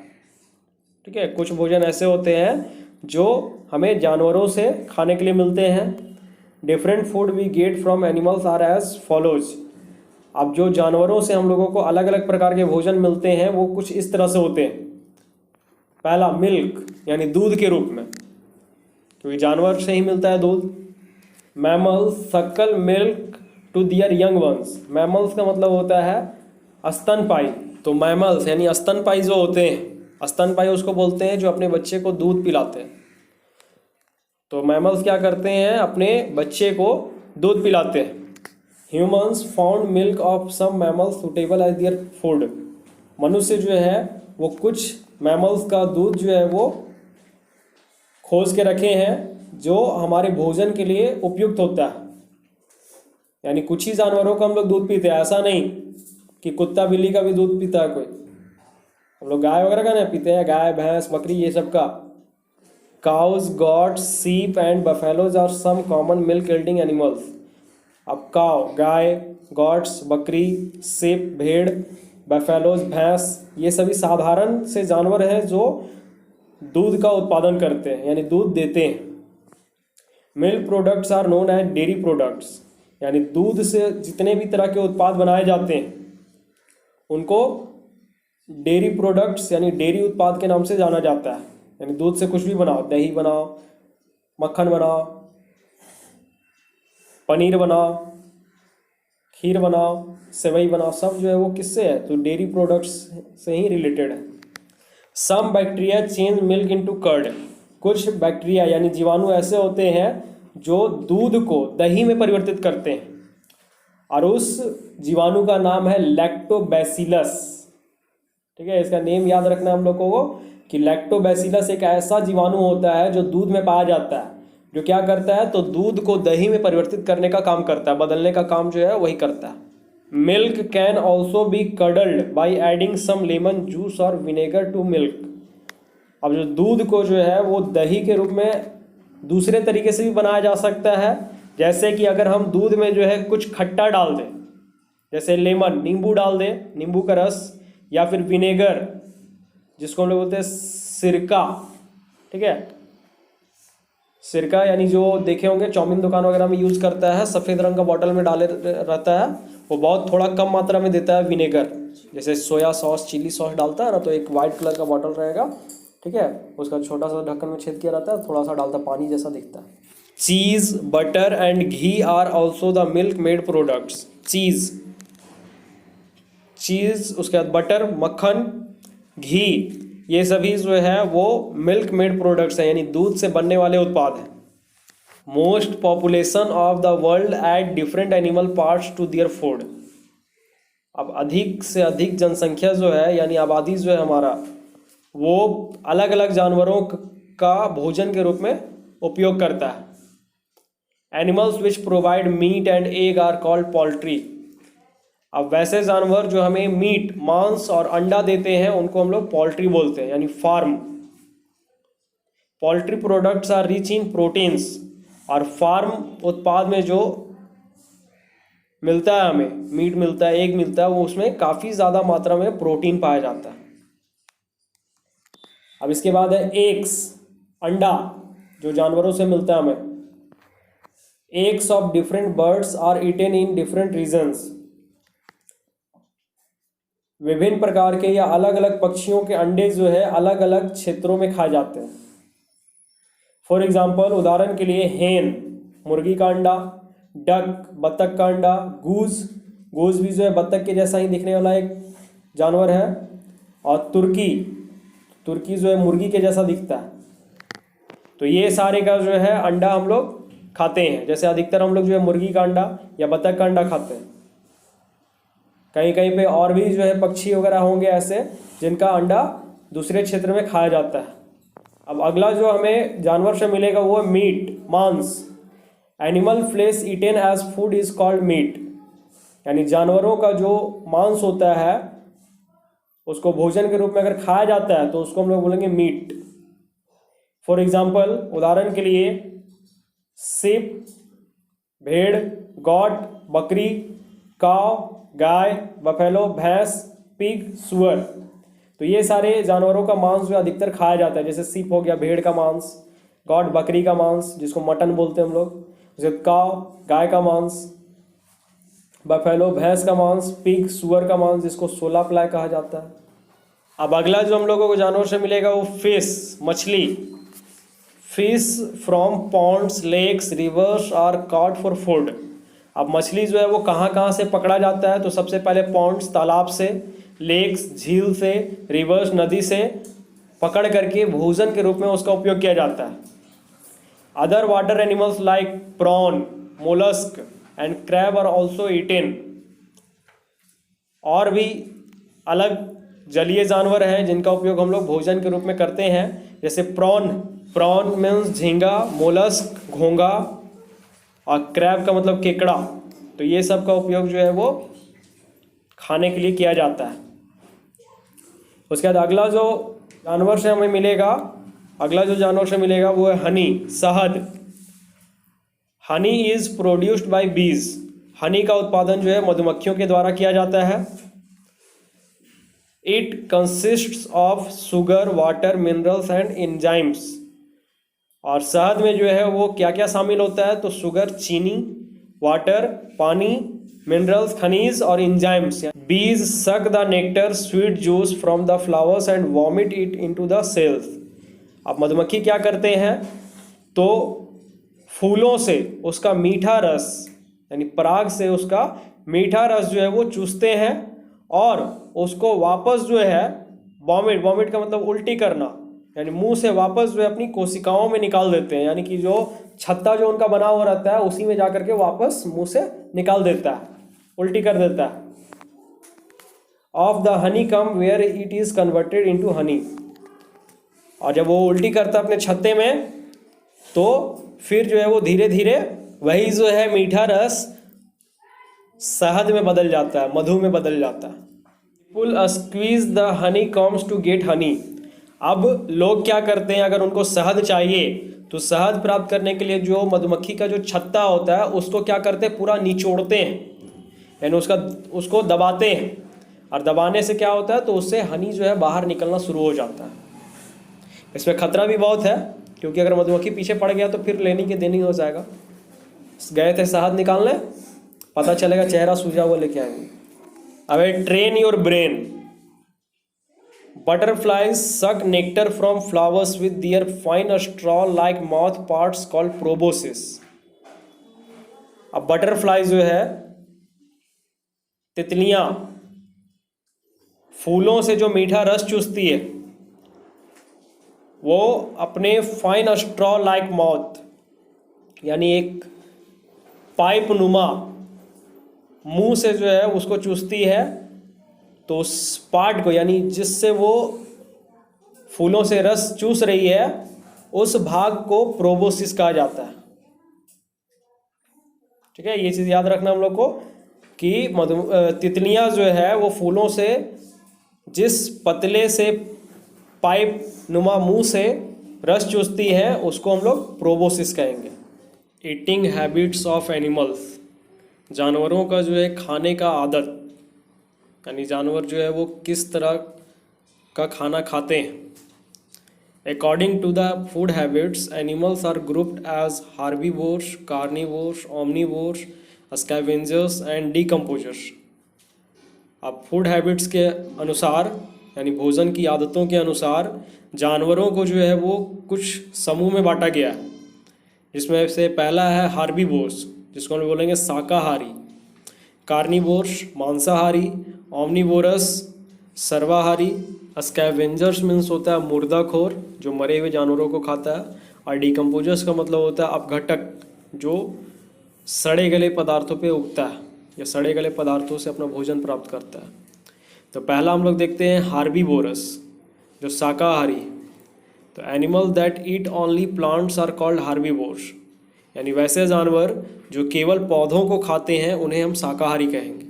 ठीक है। कुछ भोजन ऐसे होते हैं जो हमें जानवरों से खाने के लिए मिलते हैं। Different food we get from animals are as follows. अब जो जानवरों से हम लोगों को अलग अलग प्रकार के भोजन मिलते हैं वो कुछ इस तरह से होते हैं। पहला मिल्क यानी दूध के रूप में, क्योंकि जानवर से ही मिलता है दूध। Mammals suckle milk to their young ones. Mammals का मतलब होता है स्तनपायी, तो मैमल्स यानी स्तनपायी जो होते हैं, स्तनपायी उसको बोलते हैं जो अपने बच्चे को दूध पिलाते हैं। तो मैमल्स क्या करते हैं, अपने बच्चे को दूध पिलाते हैं। Humans found milk of some mammals suitable as their food. मनुष्य जो है वो कुछ मैमल्स का दूध जो है वो खोज के रखे हैं जो हमारे भोजन के लिए उपयुक्त होता है। यानी कुछ ही जानवरों का हम लोग दूध पीते हैं, ऐसा नहीं कि कुत्ता बिल्ली का भी दूध पीता है कोई। हम लोग गाय वगैरह का नहीं पीते हैं, गाय भैंस बकरी ये सब का। Cows, goats, sheep and buffaloes are some common milk yielding animals. अब काव गाय, गॉट्स बकरी, सीप भेड़, बफेलोज भैंस, ये सभी साधारण से जानवर हैं जो दूध का उत्पादन करते हैं यानी दूध देते हैं। Milk products are known as dairy products, यानी दूध से जितने भी तरह के उत्पाद बनाए जाते हैं उनको डेयरी प्रोडक्ट्स यानी डेयरी उत्पाद के नाम से जाना जाता है। यानी दूध से कुछ भी बनाओ, दही बनाओ, मक्खन बनाओ, पनीर बनाओ, खीर बनाओ, सेवई बनाओ, सब जो है वो किससे है, तो डेयरी प्रोडक्ट्स से ही रिलेटेड है। Some bacteria change milk into curd. कुछ बैक्टीरिया यानी जीवाणु ऐसे होते हैं जो दूध को दही में परिवर्तित करते हैं, और उस जीवाणु का नाम है लैक्टोबैसिलस, ठीक है। इसका नेम याद रखना हम लोगों को कि लैक्टोबैसिलस एक ऐसा जीवाणु होता है जो दूध में पाया जाता है, जो क्या करता है, तो दूध को दही में परिवर्तित करने का काम करता है, बदलने का काम जो है वही करता है। Milk can also be curdled by adding some lemon juice और विनेगर टू मिल्क। अब जो दूध को जो है वो दही के रूप में दूसरे तरीके से भी बनाया जा सकता है, जैसे कि अगर हम दूध में जो है कुछ खट्टा डाल दें, जैसे लेमन, नींबू डाल दें, नींबू का रस, या फिर विनेगर जिसको हम लोग बोलते हैं सिरका, ठीक है। सिरका यानी जो देखे होंगे चाउमीन दुकान वगैरह में यूज़ करता है, सफ़ेद रंग का बॉटल में डाले रहता है, वो बहुत थोड़ा कम मात्रा में देता है विनेगर। जैसे सोया सॉस, चिली सॉस डालता है ना, तो एक वाइट कलर का बॉटल रहेगा, ठीक है, उसका छोटा सा ढक्कन में छेद किया रहता है, थोड़ा सा डालता, पानी जैसा दिखता है। Cheese, butter and ghee are also the milk made products. Cheese, उसके बाद बटर, मक्खन, घी, ये सभी जो है वो मिल्क मेड प्रोडक्ट्स हैं, यानी दूध से बनने वाले उत्पाद हैं। Most population of the world add different animal parts to their food. अब अधिक से अधिक जनसंख्या जो है यानी आबादी जो है हमारा, वो अलग अलग जानवरों का भोजन के रूप में उपयोग करता है। Animals which provide meat and egg are called poultry. अब वैसे जानवर जो हमें मीट, मांस और अंडा देते हैं उनको हम लोग पोल्ट्री बोलते हैं, यानी farm. Poultry products are rich in proteins. और फार्म उत्पाद में जो मिलता है हमें, मीट मिलता है, एग मिलता है, वो उसमें काफ़ी ज़्यादा मात्रा में प्रोटीन पाया जाता है। अब इसके बाद है एग्स, अंडा जो जानवरों से मिलता है हमें। Eggs of different birds are eaten in different regions. विभिन्न प्रकार के या अलग अलग पक्षियों के अंडे जो है अलग अलग क्षेत्रों में खाए जाते हैं। फॉर एग्जाम्पल, उदाहरण के लिए हेन, मुर्गी का अंडा, डक, बत्तख का अंडा, गूज भी जो है बत्तख के जैसा ही दिखने वाला एक जानवर है, और तुर्की जो है मुर्गी के जैसा दिखता है। तो ये सारे का जो है अंडा हम लोग खाते हैं। जैसे अधिकतर हम लोग जो है मुर्गी का अंडा या बत्तख का अंडा खाते हैं। कहीं कहीं पे और भी जो है पक्षी वगैरह होंगे ऐसे जिनका अंडा दूसरे क्षेत्र में खाया जाता है। अब अगला जो हमें जानवर से मिलेगा वो है मीट, मांस। Animal flesh eaten as food is called meat. यानी जानवरों का जो मांस होता है उसको भोजन के रूप में अगर खाया जाता है तो उसको हम लोग बोलेंगे मीट। फॉर एग्जाम्पल, उदाहरण के लिए सिप, भेड़, गॉट, बकरी, काव, गाय, बफेलो, भैंस, पिग, सुअर। तो ये सारे जानवरों का मांस जो अधिकतर खाया जाता है। जैसे सिप हो गया भेड़ का मांस, गॉट बकरी का मांस जिसको मटन बोलते हैं हम लोग, जैसे काव गाय का मांस, बफेलो भैंस का मांस, पिग सुअर का मांस जिसको सोला प्लाई कहा जाता है। अब अगला जो हम लोगों को जानवर से मिलेगा वो फिश, मछली। Fish from ponds, lakes, rivers are caught for food. अब मछली जो है वो कहाँ कहाँ से पकड़ा जाता है, तो सबसे पहले पॉन्ड्स, तालाब से, लेक्स, झील से, रिवर्स, नदी से पकड़ करके भोजन के रूप में उसका उपयोग किया जाता है। Other water animals like prawn, mollusc and crab are also eaten. और भी अलग जलीय जानवर हैं जिनका उपयोग हम लोग भोजन के रूप में करते हैं। जैसे प्रॉन मीन्स झींगा, मोलस्क घोंगा, और क्रैब का मतलब केकड़ा। तो ये सब का उपयोग जो है वो खाने के लिए किया जाता है। उसके बाद अगला जो जानवर से हमें मिलेगा, वो है हनी, शहद। हनी इज प्रोड्यूस्ड बाय बीज। हनी का उत्पादन जो है मधुमक्खियों के द्वारा किया जाता है। It consists of sugar, water, minerals and enzymes. और शहद में जो है वो क्या क्या शामिल होता है, तो शुगर, चीनी, वाटर, पानी, मिनरल्स, खनिज और enzymes. Bees suck the nectar, sweet juice from the flowers and vomit it into the cells. अब मधुमक्खी क्या करते हैं, तो फूलों से उसका मीठा रस यानी पराग से उसका मीठा रस जो है वो चूसते हैं और उसको वापस जो है वॉमिट का मतलब उल्टी करना, यानी मुंह से वापस जो है अपनी कोशिकाओं में निकाल देते हैं। यानी कि जो छत्ता जो उनका बना हुआ रहता है उसी में जाकर के वापस मुंह से निकाल देता है, उल्टी कर देता है। Of the honeycomb where it is converted into honey. और जब वो उल्टी करता है अपने छत्ते में तो फिर जो है वो धीरे धीरे वही जो है मीठा रस शहद में बदल जाता है, मधु में बदल जाता है। Pull squeeze the honey combs to get honey. अब लोग क्या करते हैं, अगर उनको शहद चाहिए तो शहद प्राप्त करने के लिए जो मधुमक्खी का जो छत्ता होता है उसको क्या करते हैं, पूरा निचोड़ते हैं, यानी उसको दबाते हैं। और दबाने से क्या होता है, तो उससे हनी जो है बाहर निकलना शुरू हो जाता है। इसमें खतरा भी बहुत है क्योंकि अगर मधुमक्खी पीछे पड़ गया तो फिर लेनी के देनी हो जाएगा। गए थे शहद निकालने, पता चलेगा चेहरा सूजा हुआ लेके आएंगे। अब train your brain. Butterflies suck nectar from flowers with their fine straw-like mouth parts called proboscis. अब बटरफ्लाई जो है, तितलियां फूलों से जो मीठा रस चूसती है वो अपने फाइन स्ट्रॉ लाइक माउथ यानी एक पाइप नुमा मुंह से जो है उसको चूसती है तो उस पार्ट को, यानी जिससे वो फूलों से रस चूस रही है, उस भाग को प्रोबोसिस कहा जाता है। ठीक है, ये चीज़ याद रखना हम लोग को कि तितलियां जो है वो फूलों से जिस पतले से पाइप नुमा मुंह से रस चूसती हैं उसको हम लोग प्रोबोसिस कहेंगे। ईटिंग हैबिट्स ऑफ एनिमल्स, जानवरों का जो है खाने का आदत, यानी जानवर जो है वो किस तरह का खाना खाते हैं। According to the food habits, animals are grouped as herbivores, carnivores, omnivores, scavengers and decomposers. अब फूड हैबिट्स के अनुसार, यानी भोजन की आदतों के अनुसार, जानवरों को जो है वो कुछ समूह में बांटा गया है, जिसमें से पहला है हार्बीवोर्स, जिसको हम बोलेंगे शाकाहारी, कार्निवोर्स मांसाहारी, ओमनीवोरस सर्वाहारी, स्कैवेंजर्स मीन्स होता है मुर्दाखोर जो मरे हुए जानवरों को खाता है, और डिकम्पोजर्स का मतलब होता है अपघटक जो सड़े गले पदार्थों पे उगता है या सड़े गले पदार्थों से अपना भोजन प्राप्त करता है। तो पहला हम लोग देखते हैं हार्बीवोरस जो शाकाहारी। तो animal that eat only plants are called herbivores, यानी वैसे जानवर जो केवल पौधों को खाते हैं उन्हें हम शाकाहारी कहेंगे।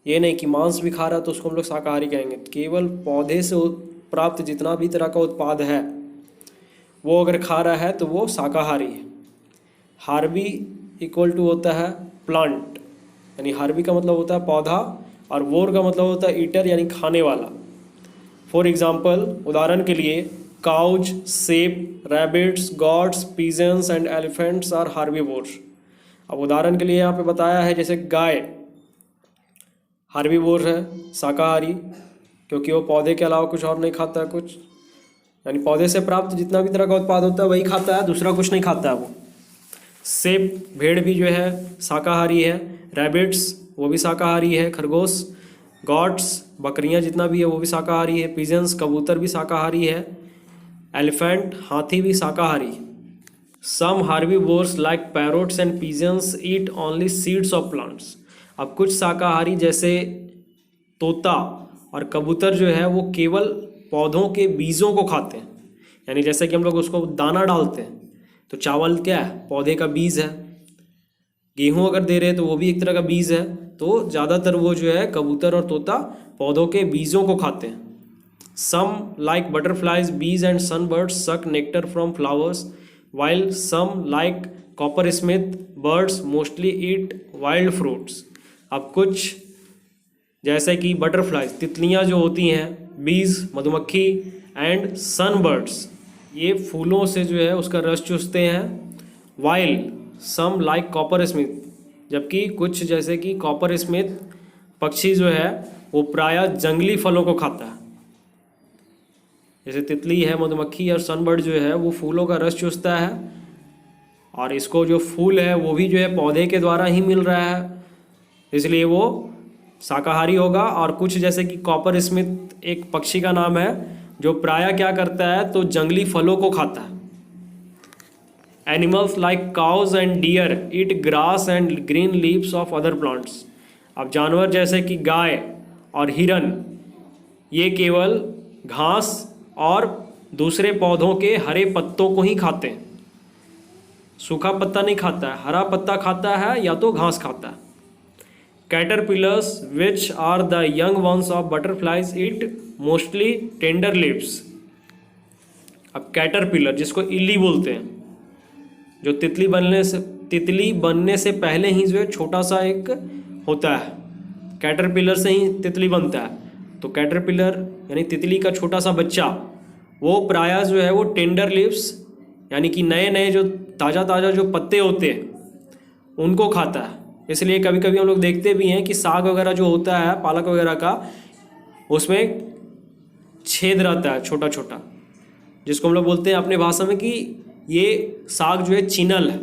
ये नहीं कि मांस भी खा रहा है तो उसको हम लोग शाकाहारी कहेंगे। केवल पौधे से प्राप्त जितना भी तरह का उत्पाद है वो अगर खा रहा है तो वो शाकाहारी है। हार्बी इक्वल टू होता है प्लांट, यानी हार्बी का मतलब होता है पौधा और वोर का मतलब होता है ईटर यानी खाने वाला। फॉर एग्जाम्पल, उदाहरण के लिए, cows, sheep, rabbits, goats, pigeons and elephants are herbivores. अब उदाहरण के लिए यहाँ पे बताया है जैसे गाय हार्बीवोर है, शाकाहारी, क्योंकि वो पौधे के अलावा कुछ और नहीं खाता है कुछ, यानी पौधे से प्राप्त जितना भी तरह का उत्पाद होता है वही खाता है, दूसरा कुछ नहीं खाता है वो। सेप भेड़ भी जो है शाकाहारी है, रैबिट्स वो भी शाकाहारी है, खरगोश, गॉट्स बकरियां जितना भी है वो भी शाकाहारी है, पिजन्स कबूतर भी शाकाहारी है, एलिफेंट हाथी भी शाकाहारी। Some herbivores like parrots and pigeons eat only seeds of plants. अब कुछ शाकाहारी जैसे तोता और कबूतर जो है वो केवल पौधों के बीजों को खाते हैं, यानी जैसे कि हम लोग उसको दाना डालते हैं तो चावल क्या है, पौधे का बीज है। गेहूं अगर दे रहे हैं तो वो भी एक तरह का बीज है। तो ज़्यादातर वो जो है कबूतर और तोता पौधों के बीजों को खाते हैं। Some like butterflies, bees and sunbirds suck nectar from flowers, while some like coppersmith birds mostly eat wild fruits. अब कुछ जैसे कि बटरफ्लाइज तितलियां जो होती हैं, बीज मधुमक्खी एंड सनबर्ड्स ये फूलों से जो है उसका रस चूसते हैं। While some like coppersmith, जबकि कुछ जैसे कि कॉपर स्मिथ पक्षी जो है वो प्रायः जंगली फलों को खाता है। जैसे तितली है, मधुमक्खी और सनबर्ड जो है वो फूलों का रस चूसता है, और इसको जो फूल है वो भी जो है पौधे के द्वारा ही मिल रहा है, इसलिए वो शाकाहारी होगा। और कुछ जैसे कि कॉपर स्मिथ एक पक्षी का नाम है जो प्रायः क्या करता है तो जंगली फलों को खाता है। Animals like cows and deer eat grass and green leaves of other plants. अब जानवर जैसे कि गाय और हिरन ये केवल घास और दूसरे पौधों के हरे पत्तों को ही खाते हैं, सूखा पत्ता नहीं खाता है, हरा पत्ता खाता है या तो घास खाता है। Caterpillars, which are the young ones of butterflies, eat mostly tender leaves. अब कैटरपिलर जिसको इल्ली बोलते हैं, जो तितली बनने से पहले ही जो है छोटा सा एक होता है, कैटरपिलर से ही तितली बनता है। तो कैटरपिलर यानी तितली का छोटा सा बच्चा वो प्रायः जो है वो टेंडर लीव्स यानी कि नए नए जो ताज़ा जो पत्ते होते हैं उनको खाता है। इसलिए कभी कभी हम लोग देखते भी हैं कि साग वगैरह जो होता है, पालक वगैरह का, उसमें छेद रहता है छोटा छोटा, जिसको हम लोग बोलते हैं अपने भाषा में कि ये साग जो है चिनल है,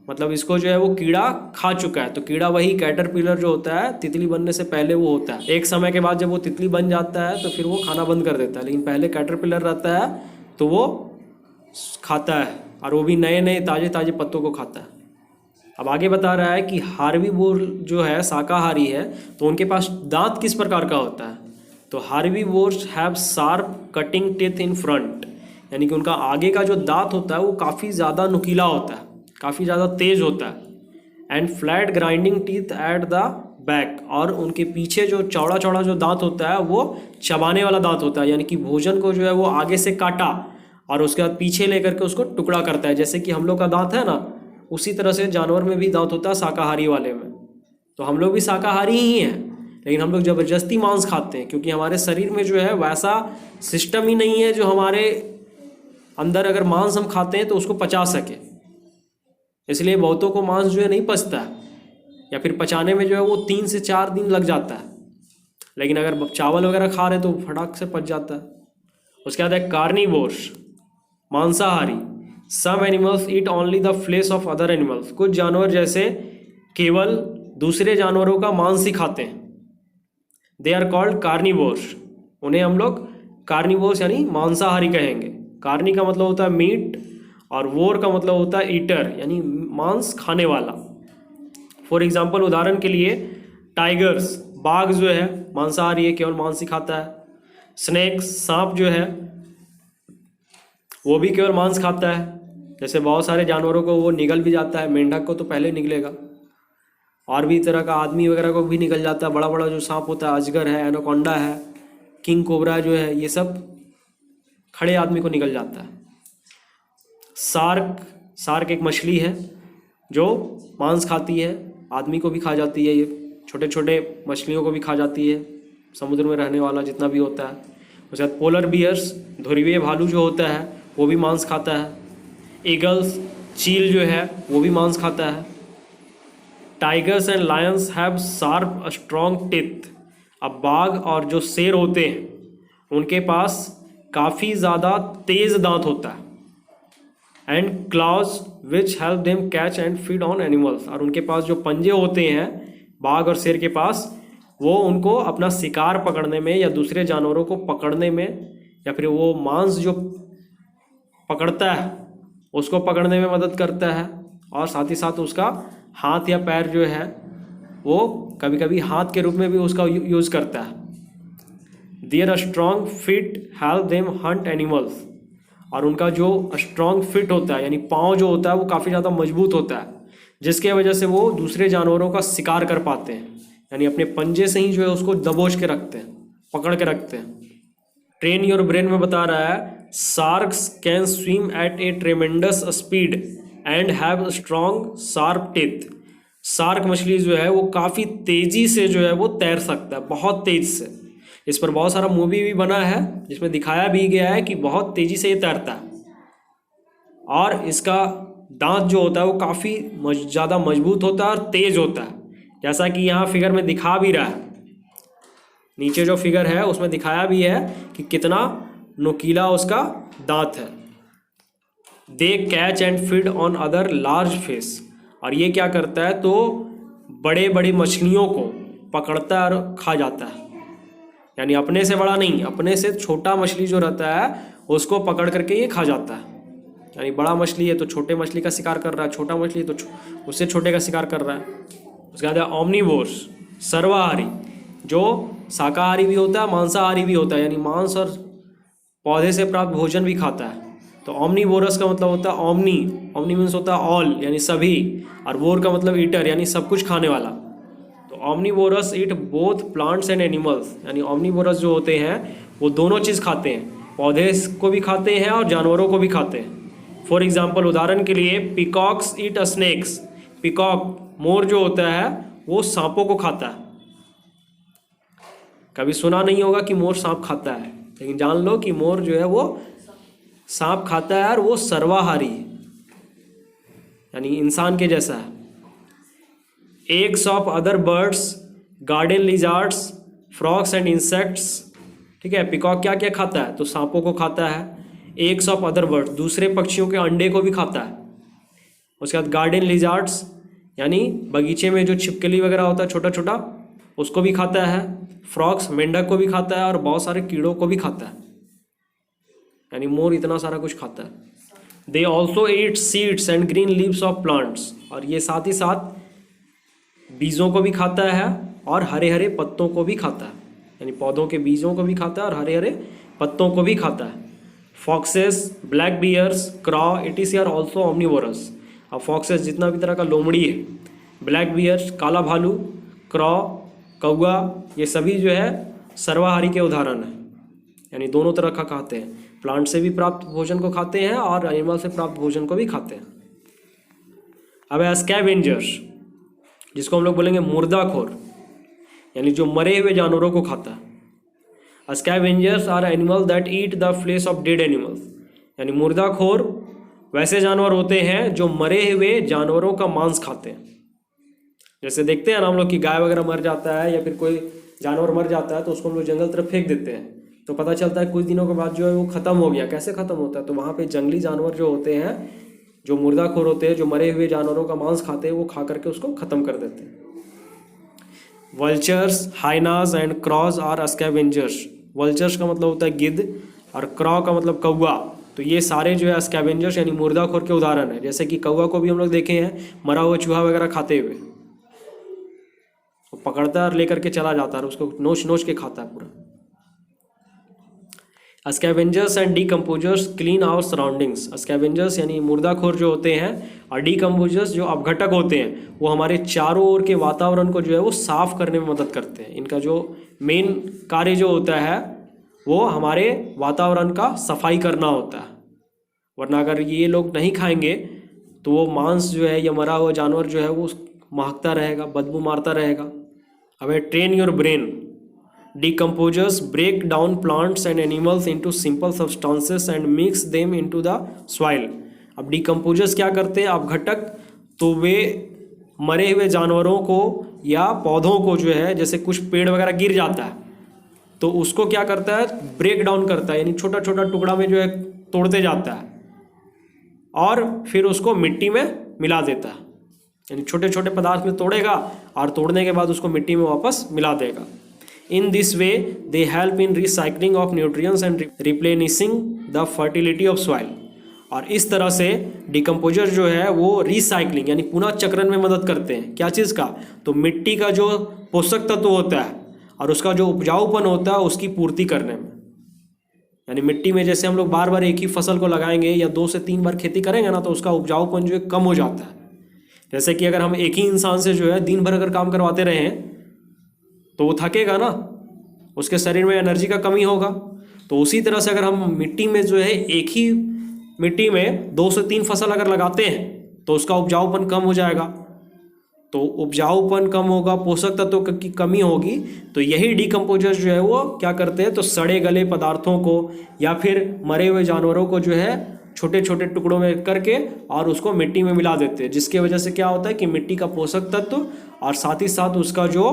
मतलब इसको जो है वो कीड़ा खा चुका है। तो कीड़ा वही कैटरपिलर जो होता है तितली बनने से पहले वो होता है। एक समय के बाद जब वो तितली बन जाता है तो फिर वो खाना बंद कर देता है, लेकिन पहले कैटरपिलर रहता है तो वो खाता है, और वो भी नए नए ताज़े पत्तों को खाता है। अब आगे बता रहा है कि हार्बीवोर जो है शाकाहारी है तो उनके पास दांत किस प्रकार का होता है। तो herbivores have sharp cutting teeth in front, यानी कि उनका आगे का जो दांत होता है वो काफ़ी ज़्यादा नुकीला होता है, काफ़ी ज़्यादा तेज होता है। And flat grinding teeth at the back, और उनके पीछे जो चौड़ा चौड़ा जो दांत होता है वो चबाने वाला दांत होता है, यानी कि भोजन को जो है वो आगे से काटा और उसके बाद पीछे लेकर के उसको टुकड़ा करता है। जैसे कि हम लोग का दांत है ना, उसी तरह से जानवर में भी दांत होता है शाकाहारी वाले में। तो हम लोग भी शाकाहारी ही हैं, लेकिन हम लोग ज़बरदस्ती मांस खाते हैं क्योंकि हमारे शरीर में जो है वैसा सिस्टम ही नहीं है जो हमारे अंदर अगर मांस हम खाते हैं तो उसको पचा सके। इसलिए बहुतों को मांस जो है नहीं पचता है, या फिर पचाने में जो है वो 3 से 4 दिन लग जाता है। लेकिन अगर चावल वगैरह खा रहे तो फटाक से पच जाता है। उसके बाद है कार्निवोर्स, मांसाहारी। Some animals eat only the flesh of other animals, कुछ जानवर जैसे केवल दूसरे जानवरों का मांस ही खाते हैं। दे आर कॉल्ड कार्निवोर्स, उन्हें हम लोग कार्निवोर्स यानी मांसाहारी कहेंगे। कार्नी का मतलब होता है मीट और वोर का मतलब होता है ईटर, यानी मांस खाने वाला। फॉर एग्जाम्पल, उदाहरण के लिए टाइगर्स, बाघ जो है मांसाहारी है, केवल मांस ही खाता है। स्नेक्स, सांप जो है वो भी केवल मांस खाता है। जैसे बहुत सारे जानवरों को वो निगल भी जाता है, मेंढक को तो पहले निकलेगा, और भी तरह का आदमी वगैरह को भी निकल जाता है। बड़ा बड़ा जो सांप होता है, अजगर है, एनाकोंडा है, किंग कोबरा जो है, ये सब खड़े आदमी को निकल जाता है। सार्क एक मछली है जो मांस खाती है, आदमी को भी खा जाती है, ये छोटे छोटे मछलियों को भी खा जाती है, समुद्र में रहने वाला जितना भी होता है। उसके बाद पोलर बियर्स, ध्रुवीय भालू जो होता है वो भी मांस खाता है। ईगल्स, चील जो है वो भी मांस खाता है। Tigers and Lions have sharp strong teeth, अब बाघ और जो शेर होते हैं उनके पास काफ़ी ज़्यादा तेज दांत होता है। And clause which help them catch and feed on animals, और उनके पास जो पंजे होते हैं बाघ और शेर के पास, वो उनको अपना शिकार पकड़ने में या दूसरे जानवरों को पकड़ने में, या फिर वो मांस जो पकड़ता है उसको पकड़ने में मदद करता है। और साथ ही साथ उसका हाथ या पैर जो है वो कभी कभी हाथ के रूप में भी उसका यूज़ करता है। Their strong feet help them hunt animals, और उनका जो स्ट्रॉन्ग फिट होता है यानी पाँव जो होता है वो काफ़ी ज़्यादा मजबूत होता है, जिसके वजह से वो दूसरे जानवरों का शिकार कर पाते हैं, यानी अपने पंजे से ही जो है उसको दबोच के रखते हैं, पकड़ के रखते हैं। ट्रेन योर ब्रेन में बता रहा है sharks can swim at a tremendous speed and have strong sharp teeth. Shark मछली जो है वो काफ़ी तेज़ी से जो है वो तैर सकता है, बहुत तेज से। इस पर बहुत सारा मूवी भी बना है जिसमें दिखाया भी गया है कि बहुत तेज़ी से ये तैरता है, और इसका दांत जो होता है वो काफ़ी ज़्यादा मजबूत होता है और तेज़ होता है, जैसा कि यहाँ फिगर में दिखा भी रहा है। नीचे जो फिगर है उसमें दिखाया भी है कि कितना नुकीला उसका दांत है। They catch and feed on other large fish, और ये क्या करता है तो बड़े बड़ी मछलियों को पकड़ता है और खा जाता है, यानी अपने से बड़ा नहीं, अपने से छोटा मछली जो रहता है उसको पकड़ करके ये खा जाता है। यानी बड़ा मछली है तो छोटे मछली का शिकार कर रहा है, छोटा मछली है तो उससे छोटे का शिकार कर रहा है। उसके बाद ऑमनीवोर्स, सर्वाहारी, जो शाकाहारी भी होता है मांसाहारी भी होता है, यानी मांस और पौधे से प्राप्त भोजन भी खाता है। तो ऑमनीवोरस का मतलब होता है ऑमनी मीन्स होता है ऑल यानी सभी, और वोर का मतलब ईटर यानी सब कुछ खाने वाला। तो omnivores eat both plants and animals, यानी ऑमनीवोरस जो होते हैं वो दोनों चीज़ खाते हैं, पौधे को भी खाते हैं और जानवरों को भी खाते हैं। फॉर एग्जाम्पल, उदाहरण के लिए पिकॉक्स ईट स्नेक्स, पिकॉक मोर जो होता है वो सांपों को खाता है। कभी सुना नहीं होगा कि मोर सांप खाता है, लेकिन जान लो कि मोर जो है वो सांप खाता है और वो सर्वाहारी है, यानी इंसान के जैसा है। Eggs of other birds, garden lizards, frogs and insects, ठीक है। पिकॉक क्या क्या खाता है तो सांपों को खाता है। एग्स ऑफ अदर बर्ड्स, दूसरे पक्षियों के अंडे को भी खाता है। उसके बाद गार्डन लिजार्ड्स यानी बगीचे में जो छिपकली वगैरह होता है छोटा छोटा, उसको भी खाता है। फ्रॉग्स मेंढक को भी खाता है और बहुत सारे कीड़ों को भी खाता है, यानी मोर इतना सारा कुछ खाता है। They also eat seeds and green leaves of plants, और ये साथ ही साथ बीजों को भी खाता है और हरे हरे पत्तों को भी खाता है, यानी पौधों के बीजों को भी खाता है और हरे हरे पत्तों को भी खाता है। Foxes, black bears, crow, it are also omnivores. अब फॉक्सेस जितना भी तरह का लोमड़ी है, ब्लैक बियर्स काला भालू, क्रॉ कौआ, ये सभी जो है सर्वाहारी के उदाहरण हैं, यानी दोनों तरह का खाते हैं, प्लांट से भी प्राप्त भोजन को खाते हैं और एनिमल से प्राप्त भोजन को भी खाते हैं। अब है स्कैवेंजर्स, जिसको हम लोग बोलेंगे मुर्दाखोर, यानी जो मरे हुए जानवरों को खाता है। Scavengers are animal that eat the flesh of dead animals, यानी मुर्दाखोर वैसे जानवर होते हैं जो मरे हुए जानवरों का मांस खाते हैं। जैसे देखते हैं ना हम लोग कि गाय वगैरह मर जाता है या फिर कोई जानवर मर जाता है तो उसको हम लोग जंगल तरफ फेंक देते हैं, तो पता चलता है कुछ दिनों के बाद जो है वो ख़त्म हो गया। कैसे ख़त्म होता है? तो वहाँ पे जंगली जानवर जो होते हैं, जो मुर्दाखोर होते हैं, जो मरे हुए जानवरों का मांस खाते हैं, वो खा करके उसको ख़त्म कर देते हैं। Vultures, hyenas and crows are scavengers. Vultures का मतलब होता है गिद्ध और क्रॉ का मतलब कौआ। तो ये सारे जो है स्कैवेंजर्स यानी मुर्दाखोर के उदाहरण है। जैसे कि कौआ को भी हम लोग देखे हैं मरा हुआ चूहा वगैरह खाते हुए, वो पकड़ता है और लेकर के चला जाता है और उसको नोच नोच के खाता है पूरा। Scavengers and decomposers clean our surroundings. Scavengers यानी मुर्दाखोर जो होते हैं और डीकम्पोजर्स जो अपघटक होते हैं, वो हमारे चारों ओर के वातावरण को जो है वो साफ करने में मदद करते हैं। इनका जो मेन कार्य जो होता है वो हमारे वातावरण का सफाई करना होता है। वरना अगर ये लोग नहीं खाएंगे तो वो मांस जो है या मरा हुआ जानवर जो है वो महकता रहेगा, बदबू मारता रहेगा। अब train your brain. Decomposers break down plants and animals into simple substances and mix them into the soil. अब decomposers क्या करते हैं? अपघटक, तो वे मरे हुए जानवरों को या पौधों को जो है, जैसे कुछ पेड़ वगैरह गिर जाता है तो उसको क्या करता है? ब्रेक डाउन करता है, यानी छोटा छोटा टुकड़ा में जो है तोड़ते जाता है और फिर उसको मिट्टी में मिला देता है। यानी छोटे छोटे पदार्थ में तोड़ेगा और तोड़ने के बाद उसको मिट्टी में वापस मिला देगा। In this way, they help in recycling of nutrients and replenishing the fertility of soil. और इस तरह से डिकम्पोजर जो है वो रिसाइकलिंग यानी पुनः चक्रण में मदद करते हैं। क्या चीज़ का? तो मिट्टी का जो पोषक तत्व होता है और उसका जो उपजाऊपन होता है उसकी पूर्ति करने में। यानी मिट्टी में जैसे हम लोग बार बार एक ही फसल को लगाएंगे या 2 से 3 बार खेती करेंगे ना, तो उसका उपजाऊपन जो है कम हो जाता है। जैसे कि अगर हम एक ही इंसान से जो है दिन भर अगर काम करवाते रहें तो वो थकेगा ना, उसके शरीर में एनर्जी का कमी होगा। तो उसी तरह से अगर हम मिट्टी में जो है एक ही मिट्टी में 2 से 3 फसल अगर लगाते हैं तो उसका उपजाऊपन कम हो जाएगा। तो उपजाऊपन कम होगा, पोषक तत्वों की कमी होगी। तो यही डिकम्पोजर्स जो है वो क्या करते हैं? तो सड़े गले पदार्थों को या फिर मरे हुए जानवरों को जो है छोटे छोटे टुकड़ों में करके और उसको मिट्टी में मिला देते हैं, जिसकी वजह से क्या होता है कि मिट्टी का पोषक तत्व और साथ ही साथ उसका जो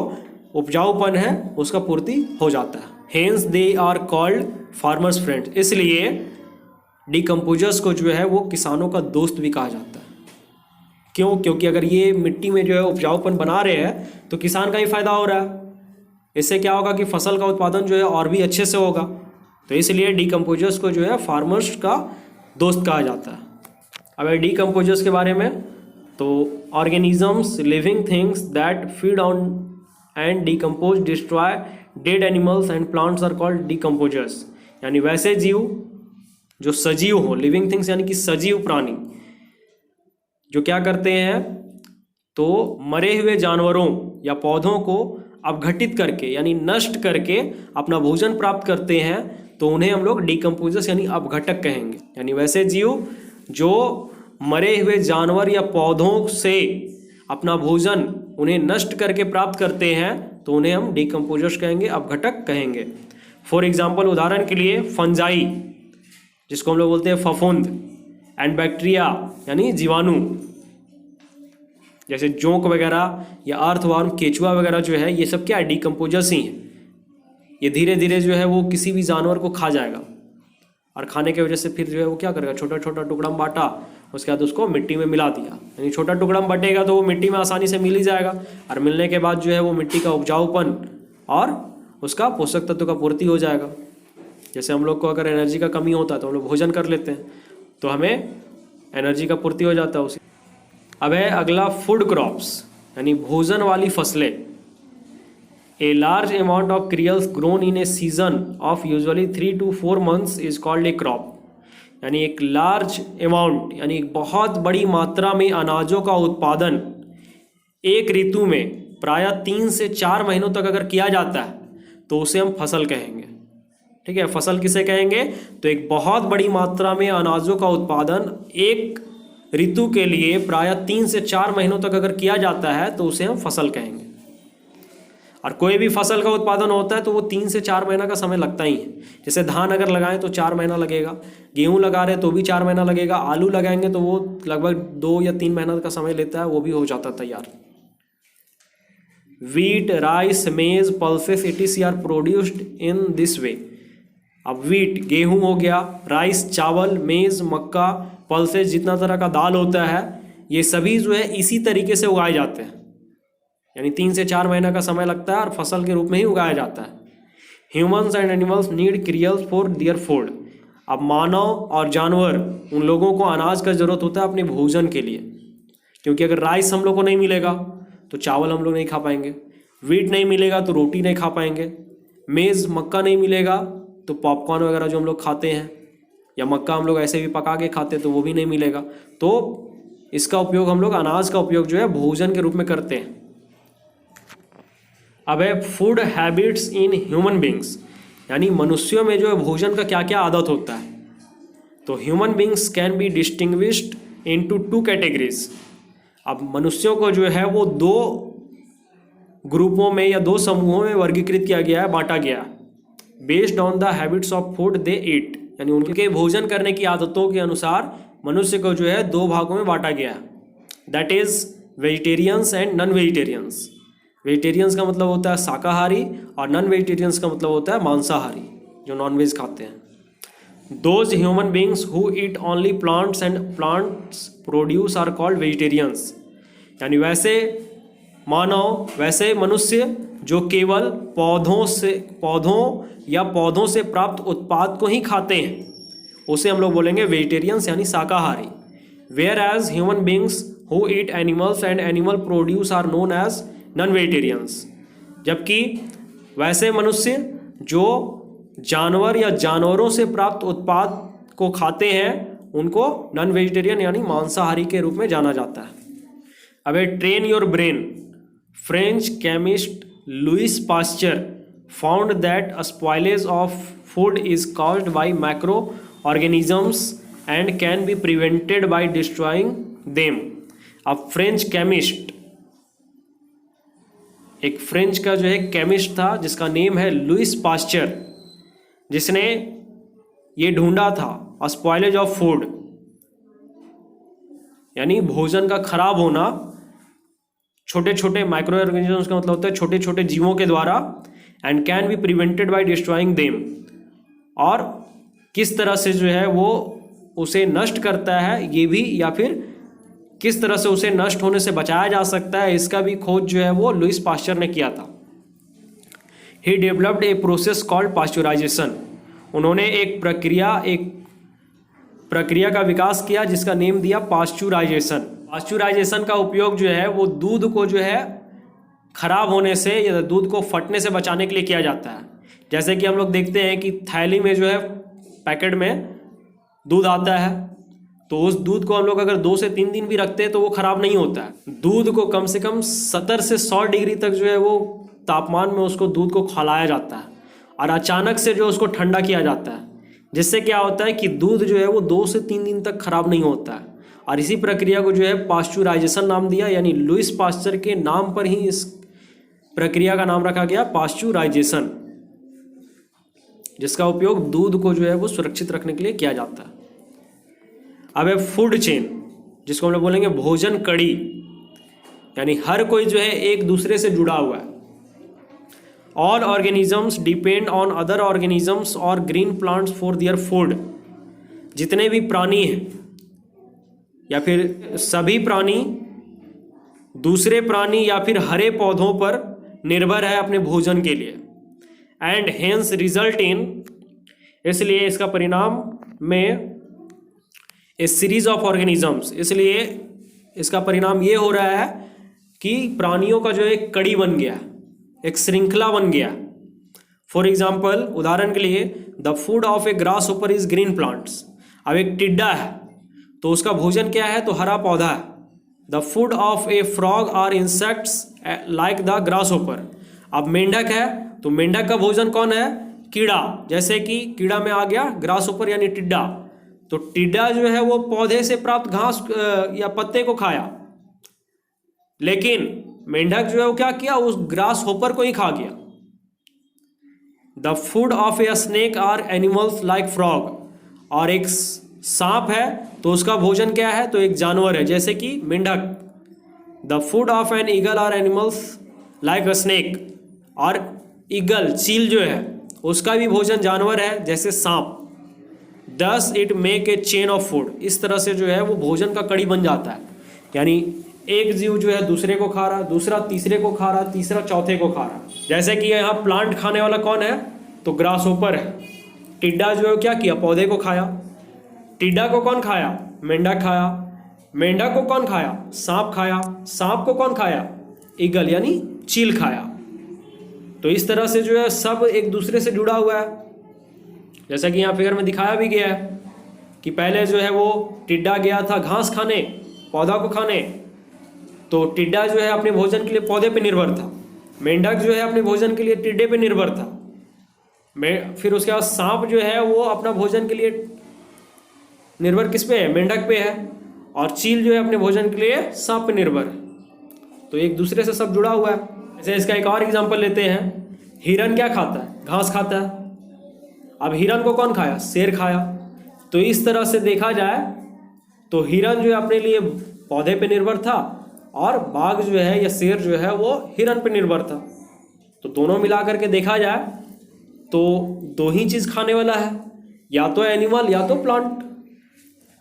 उपजाऊपन है उसका पूर्ति हो जाता है। Hence they are called farmers friends. इसलिए डिकम्पोजर्स को जो है वो किसानों का दोस्त भी कहा जाता है। क्यों? क्योंकि अगर ये मिट्टी में जो है उपजाऊपन बना रहे हैं तो किसान का ही फायदा हो रहा है। इससे क्या होगा कि फसल का उत्पादन जो है और भी अच्छे से होगा। तो इसलिए डिकम्पोजर्स को जो है फार्मर्स का दोस्त कहा जाता है। अब डिकम्पोजर्स के बारे में, तो organisms, living things that feed on and decompose, destroy dead animals and plants are called decomposers. यानी वैसे जीव जो सजीव हो, लिविंग थिंग्स यानी कि सजीव प्राणी, जो क्या करते हैं? तो मरे हुए जानवरों या पौधों को अपघटित करके यानी नष्ट करके अपना भोजन प्राप्त करते हैं, तो उन्हें हम लोग डिकम्पोजर्स यानी अपघटक कहेंगे। यानी वैसे जीव जो मरे हुए जानवर या पौधों से अपना भोजन उन्हें नष्ट करके प्राप्त करते हैं तो उन्हें हम डिकम्पोजर्स कहेंगे, अपघटक कहेंगे। फॉर एग्जाम्पल, उदाहरण के लिए फंजाई, जिसको हम लोग बोलते हैं फफूंद, एंड बैक्टीरिया यानी जीवाणु, जैसे जोंक वगैरह या अर्थवर्म, केचुआ वगैरह जो है, ये सब क्या है? डिकम्पोजर्स ही हैं। ये धीरे धीरे जो है वो किसी भी जानवर को खा जाएगा और खाने की वजह से फिर जो है वो क्या करेगा? छोटा छोटा टुकड़ा में बांटा, उसके बाद उसको मिट्टी में मिला दिया। यानी छोटा टुकड़ा में बटेगा तो वो मिट्टी में आसानी से मिल ही जाएगा और मिलने के बाद जो है वो मिट्टी का उपजाऊपन और उसका पोषक तत्व का पूर्ति हो जाएगा। जैसे हम लोग को अगर एनर्जी का कमी होता है तो हम लोग भोजन कर लेते हैं, तो हमें एनर्जी का पूर्ति हो जाता है उसी। अब है अगला फूड क्रॉप्स, यानी भोजन वाली फसलें। A large amount of cereals grown in a season of usually 3 to 4 months is called a crop. यानी एक लार्ज अमाउंट यानी एक बहुत बड़ी मात्रा में अनाजों का उत्पादन एक ऋतु में प्रायः 3 से 4 महीनों तक अगर किया जाता है तो उसे हम फसल कहेंगे। ठीक है, फसल किसे कहेंगे? तो एक बहुत बड़ी मात्रा में अनाजों का उत्पादन एक ऋतु के लिए प्रायः 3 से 4 महीनों तक अगर किया जाता है तो उसे हम फसल कहेंगे। और कोई भी फसल का उत्पादन होता है तो वो 3 से 4 महीना का समय लगता ही है। जैसे धान अगर लगाएं तो 4 महीना लगेगा, गेहूं लगा रहे तो भी 4 महीना लगेगा, आलू लगाएंगे तो वो लगभग 2 या 3 महीना का समय लेता है, वो भी हो जाता तैयार। Wheat, rice, maize, pulses etc are produced in this way. अब वीट गेहूं हो गया, राइस चावल, मेज मक्का, पल्सेस जितना तरह का दाल होता है, ये सभी जो है इसी तरीके से उगाए जाते हैं। यानी 3 से 4 महीना का समय लगता है और फसल के रूप में ही उगाया जाता है। Humans and animals need cereals for their food. अब मानव और जानवर, उन लोगों को अनाज का ज़रूरत होता है अपने भोजन के लिए, क्योंकि अगर राइस हम लोग को नहीं मिलेगा तो चावल हम लोग नहीं खा पाएंगे, वीट नहीं मिलेगा तो रोटी नहीं खा पाएंगे, मेज़ मक्का नहीं मिलेगा तो पॉपकॉर्न वगैरह जो हम लोग खाते हैं, या मक्का हम लोग ऐसे भी पका के खाते तो वो भी नहीं मिलेगा। तो इसका उपयोग हम लोग अनाज का उपयोग जो है भोजन के रूप में करते हैं। अब है food habits in human beings, यानी मनुष्यों में जो है भोजन का क्या क्या आदत होता है। तो human beings can be distinguished into 2 categories. अब मनुष्यों को जो है वो 2 ग्रुपों में या 2 समूहों में वर्गीकृत किया गया है, बांटा गया है, based on the habits of food they eat. यानी उनके भोजन करने की आदतों के अनुसार मनुष्य को जो है 2 भागों में बांटा गया है, that is vegetarians and non vegetarians. Vegetarians का मतलब होता है शाकाहारी और नॉन वेजिटेरियंस का मतलब होता है मांसाहारी, जो नॉनवेज खाते हैं। Those human beings who eat only plants and plants produce are called vegetarians. यानी वैसे मानव, वैसे मनुष्य जो केवल पौधों या पौधों से प्राप्त उत्पाद को ही खाते हैं, उसे हम लोग बोलेंगे वेजिटेरियंस यानी शाकाहारी। Whereas human beings who eat animals and animal produce are known as non vegetarians. जबकि वैसे मनुष्य जो जानवर या जानवरों से प्राप्त उत्पाद को खाते हैं उनको नॉन वेजिटेरियन यानी मांसाहारी के रूप में जाना जाता है। अब train your brain. French chemist Louis Pasteur found that a spoilage of food is caused by macro organisms and can be prevented by destroying them. अब फ्रेंच केमिस्ट, एक फ्रेंच का जो है केमिस्ट था जिसका नेम है लुइस पास्चर, जिसने ये ढूंढा था स्पॉइलेज ऑफ फूड, यानी भोजन का खराब होना छोटे छोटे माइक्रो ऑर्गेनिजम्स का मतलब होता है छोटे छोटे जीवों के द्वारा, and can be prevented by destroying them, और किस तरह से जो है वो उसे नष्ट करता है ये भी, या फिर किस तरह से उसे नष्ट होने से बचाया जा सकता है, इसका भी खोज जो है वो लुइस पास्चर ने किया था। He developed a process called pasteurisation. उन्होंने एक प्रक्रिया का विकास किया जिसका नेम दिया पास्चुराइजेशन। पास्चुराइजेशन का उपयोग जो है वो दूध को जो है खराब होने से या दूध को फटने से बचाने के लिए किया जाता है। जैसे कि हम लोग देखते हैं कि थैली में जो है पैकेट में दूध आता है, तो उस दूध को हम लोग अगर 2 से 3 दिन भी रखते हैं तो वो खराब नहीं होता है। दूध को कम से कम 70 से 100 डिग्री तक जो है वो तापमान में उसको दूध को खौलाया जाता है और अचानक से जो उसको ठंडा किया जाता है, जिससे क्या होता है कि दूध जो है वो 2 से 3 दिन तक खराब नहीं होता है। और इसी प्रक्रिया को जो है पास्चुराइजेशन नाम दिया, यानी लुइस पास्चर के नाम पर ही इस प्रक्रिया का नाम रखा गया पास्चुराइजेशन, जिसका उपयोग दूध को जो है वो सुरक्षित रखने के लिए किया जाता है। अब है फूड चेन, जिसको हम लोग बोलेंगे भोजन कड़ी, यानी हर कोई जो है एक दूसरे से जुड़ा हुआ है। All organisms depend on other organisms और green plants for their food. जितने भी प्राणी हैं या फिर सभी प्राणी दूसरे प्राणी या फिर हरे पौधों पर निर्भर है अपने भोजन के लिए, एंड हेंस रिजल्ट इन, इसलिए इसका परिणाम में ए सीरीज ऑफ ऑर्गेनिजम्स, इसलिए इसका परिणाम ये हो रहा है कि प्राणियों का जो एक कड़ी बन गया, एक श्रृंखला बन गया। फॉर एग्जाम्पल, उदाहरण के लिए, the food of A grass hopper is green plants. अब एक टिड्डा है तो उसका भोजन क्या है, तो हरा पौधा है। The food of a frog are insects like the grasshopper. अब मेंढक है तो मेंढक का भोजन कौन है, कीड़ा। जैसे कि कीड़ा में आ गया ग्रास होपर यानी टिड्डा, तो टिड्डा जो है वो पौधे से प्राप्त घास या पत्ते को खाया, लेकिन मेंढक जो है वो क्या किया, उस ग्रास होपर को ही खा गया। The food of a snake are animals like frog. और एक सांप है तो उसका भोजन क्या है, तो एक जानवर है जैसे कि मेंढक। The food of an eagle are animals like a snake. और ईगल, चील जो है, उसका भी भोजन जानवर है जैसे सांप। Thus it make a chain of food. इस तरह से जो है वो भोजन का कड़ी बन जाता है, यानी एक जीव जो है दूसरे को खा रहा, दूसरा तीसरे को खा रहा, तीसरा चौथे को खा रहा। जैसे कि यहाँ प्लांट खाने वाला कौन है, तो ग्रास होपर है। टिड्डा जो है क्या किया, पौधे को खाया। टिड्डा को कौन खाया, मेंढक खाया। मेंढक को कौन खाया, सांप खाया। सांप को कौन खाया, ईगल यानी चील खाया। तो इस तरह से जो है सब एक दूसरे से जुड़ा हुआ है। जैसा कि यहाँ फिगर में दिखाया भी गया है कि पहले जो है वो टिड्डा गया था घास खाने, पौधा को खाने, तो टिड्डा जो है अपने भोजन के लिए पौधे पे निर्भर था। मेंढक जो है अपने भोजन के लिए टिड्डे पे निर्भर था। फिर उसके बाद सांप जो है वो अपना भोजन के लिए निर्भर किस पे है, मेंढक पे है। और चील जो है अपने भोजन के लिए सांप पे निर्भर है। तो एक दूसरे से सब जुड़ा हुआ है। जैसे इसका एक और एग्जाम्पल लेते हैं, हिरन क्या खाता है, घास खाता है। अब हिरन को कौन खाया, शेर खाया। तो इस तरह से देखा जाए तो हिरन जो है अपने लिए पौधे पे निर्भर था, और बाघ जो है या शेर जो है वो हिरन पे निर्भर था। तो दोनों मिला करके देखा जाए तो दो ही चीज़ खाने वाला है, या तो एनिमल या तो प्लांट।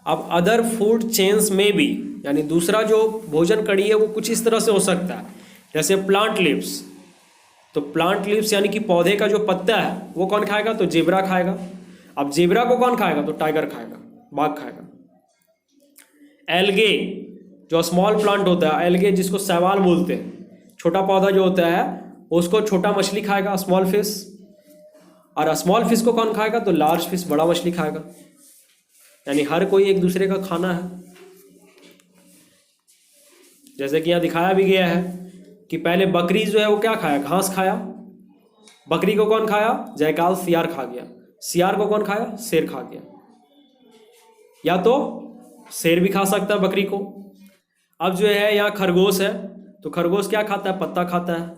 अब अदर फूड चेन्स में भी, यानी दूसरा जो भोजन कड़ी है वो कुछ इस तरह से हो सकता है, जैसे प्लांट लीव्स। तो प्लांट लीव्स यानी कि पौधे का जो पत्ता है वो कौन खाएगा, तो जेबरा खाएगा। अब जेबरा को कौन खाएगा, तो टाइगर खाएगा, बाघ खाएगा। एल्गे जो स्मॉल प्लांट होता है, एल्गे जिसको शैवाल बोलते हैं, छोटा पौधा जो होता है उसको छोटा मछली खाएगा, स्मॉल फिश। और स्मॉल फिश को कौन खाएगा, तो लार्ज फिश, बड़ा मछली खाएगा। यानी हर कोई एक दूसरे का खाना है। जैसे कि यहाँ दिखाया भी गया है कि पहले बकरी जो है वो क्या खाया, घास खाया। बकरी को कौन खाया, जयकाल सियार खा गया। सियार को कौन खाया, शेर खा गया। या तो शेर भी खा सकता है बकरी को। अब जो है यहाँ खरगोश है, तो खरगोश क्या खाता है, पत्ता खाता है।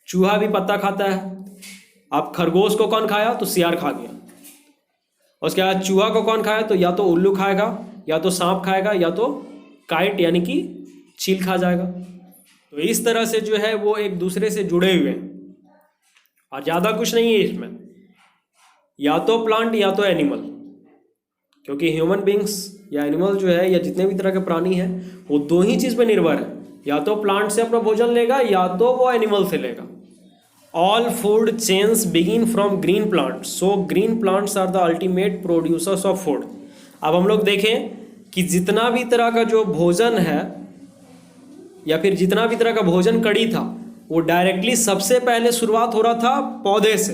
चूहा भी पत्ता खाता है। अब खरगोश को कौन खाया, तो सियार खा गया। उसके बाद चूहा को कौन खाया, तो या तो उल्लू खाएगा, या तो सांप खाएगा, या तो काइट यानी कि चील खा जाएगा। तो इस तरह से जो है वो एक दूसरे से जुड़े हुए हैं, और ज़्यादा कुछ नहीं है इसमें, या तो प्लांट या तो एनिमल। क्योंकि ह्यूमन बींग्स या एनिमल जो है या जितने भी तरह के प्राणी हैं वो दो ही चीज़ पे निर्भर है, या तो प्लांट से अपना भोजन लेगा या तो वो एनिमल से लेगा। All food chains begin from green plants, so green plants are the ultimate producers of food. अब हम लोग देखें कि जितना भी तरह का जो भोजन है या फिर जितना भी तरह का भोजन कड़ी था वो डायरेक्टली सबसे पहले शुरुआत हो रहा था पौधे से,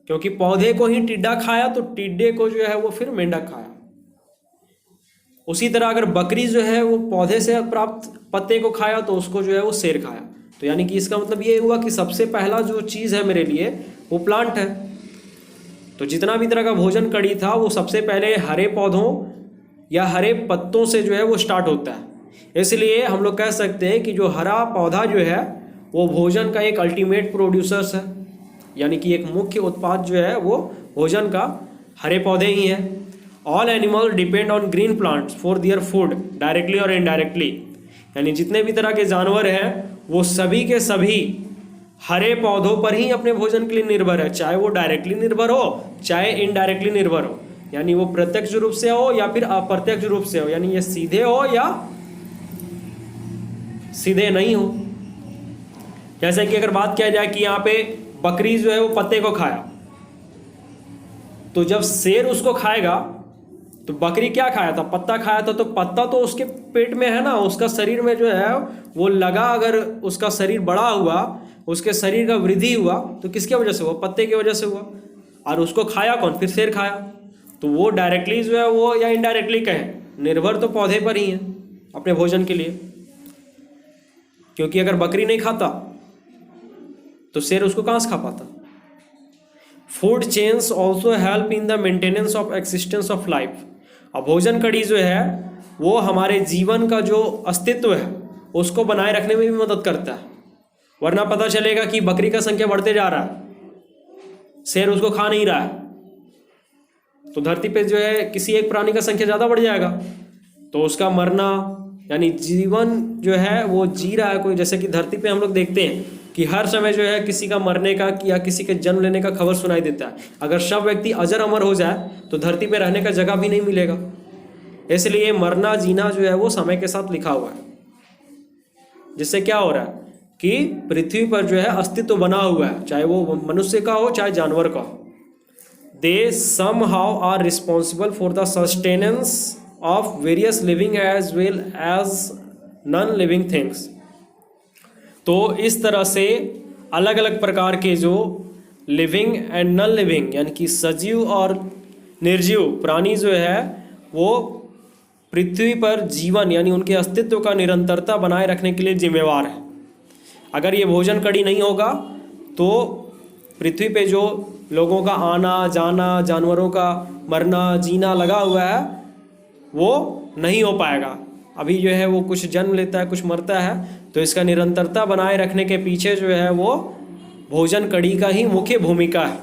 क्योंकि पौधे को ही टिड्डा खाया तो टिड्डे को जो है वो फिर मेंढक खाया। उसी तरह अगर बकरी जो है वो पौधे से प्राप्त पत्ते को खाया तो उसको जो है वो शेर खाया। तो यानी कि इसका मतलब ये हुआ कि सबसे पहला जो चीज़ है मेरे लिए वो प्लांट है। तो जितना भी तरह का भोजन कड़ी था वो सबसे पहले हरे पौधों या हरे पत्तों से जो है वो स्टार्ट होता है। इसलिए हम लोग कह सकते हैं कि जो हरा पौधा जो है वो भोजन का एक अल्टीमेट प्रोड्यूसर्स है, यानी कि एक मुख्य उत्पाद जो है वो भोजन का हरे पौधे ही हैं। All animal depend on green plants for their food directly और इनडायरेक्टली, यानी जितने भी तरह के जानवर हैं वो सभी के सभी हरे पौधों पर ही अपने भोजन के लिए निर्भर है, चाहे वो डायरेक्टली निर्भर हो चाहे इनडायरेक्टली निर्भर हो, यानी वो प्रत्यक्ष रूप से हो या फिर अप्रत्यक्ष रूप से हो, यानी ये सीधे हो या सीधे नहीं हो। जैसे कि अगर बात किया जाए कि यहाँ पे बकरी जो है वो पत्ते को खाया, तो जब शेर उसको खाएगा तो बकरी क्या खाया था? पत्ता खाया था। तो पत्ता तो उसके पेट में है ना, उसका शरीर में जो है वो लगा। अगर उसका शरीर बड़ा हुआ, उसके शरीर का वृद्धि हुआ, तो किसके वजह से हुआ? पत्ते की वजह से हुआ। और उसको खाया कौन? फिर शेर खाया। तो वो डायरेक्टली जो है वो, या इनडायरेक्टली कहें, निर्भर तो पौधे पर ही है अपने भोजन के लिए। क्योंकि अगर बकरी नहीं खाता तो शेर उसको कहाँ से खा पाता? Food chains also help in the maintenance of existence of life. अब भोजन कड़ी जो है वो हमारे जीवन का जो अस्तित्व है उसको बनाए रखने में भी मदद करता है। वरना पता चलेगा कि बकरी का संख्या बढ़ते जा रहा है, शेर उसको खा नहीं रहा है, तो धरती पे जो है किसी एक प्राणी का संख्या ज़्यादा बढ़ जाएगा, तो उसका मरना, यानी जीवन जो है वो जी रहा है कोई। जैसे कि धरती पे हम लोग देखते हैं कि हर समय जो है किसी का मरने का या किसी के जन्म लेने का खबर सुनाई देता है। अगर सब व्यक्ति अजर अमर हो जाए तो धरती पे रहने का जगह भी नहीं मिलेगा। इसलिए मरना जीना जो है वो समय के साथ लिखा हुआ है, जिससे क्या हो रहा है कि पृथ्वी पर जो है अस्तित्व बना हुआ है, चाहे वो मनुष्य का हो चाहे जानवर का हो। दे somehow are responsible for the sustenance of various living as well as non-living things। तो इस तरह से अलग अलग प्रकार के जो लिविंग एंड नॉन लिविंग, यानी कि सजीव और निर्जीव प्राणी जो है वो पृथ्वी पर जीवन यानी उनके अस्तित्व का निरंतरता बनाए रखने के लिए जिम्मेवार है। अगर ये भोजन कड़ी नहीं होगा तो पृथ्वी पे जो लोगों का आना जाना, जानवरों का मरना जीना लगा हुआ है वो नहीं हो पाएगा। अभी जो है वो कुछ जन्म लेता है, कुछ मरता है, तो इसका निरंतरता बनाए रखने के पीछे जो है वो भोजन कड़ी का ही मुख्य भूमिका है।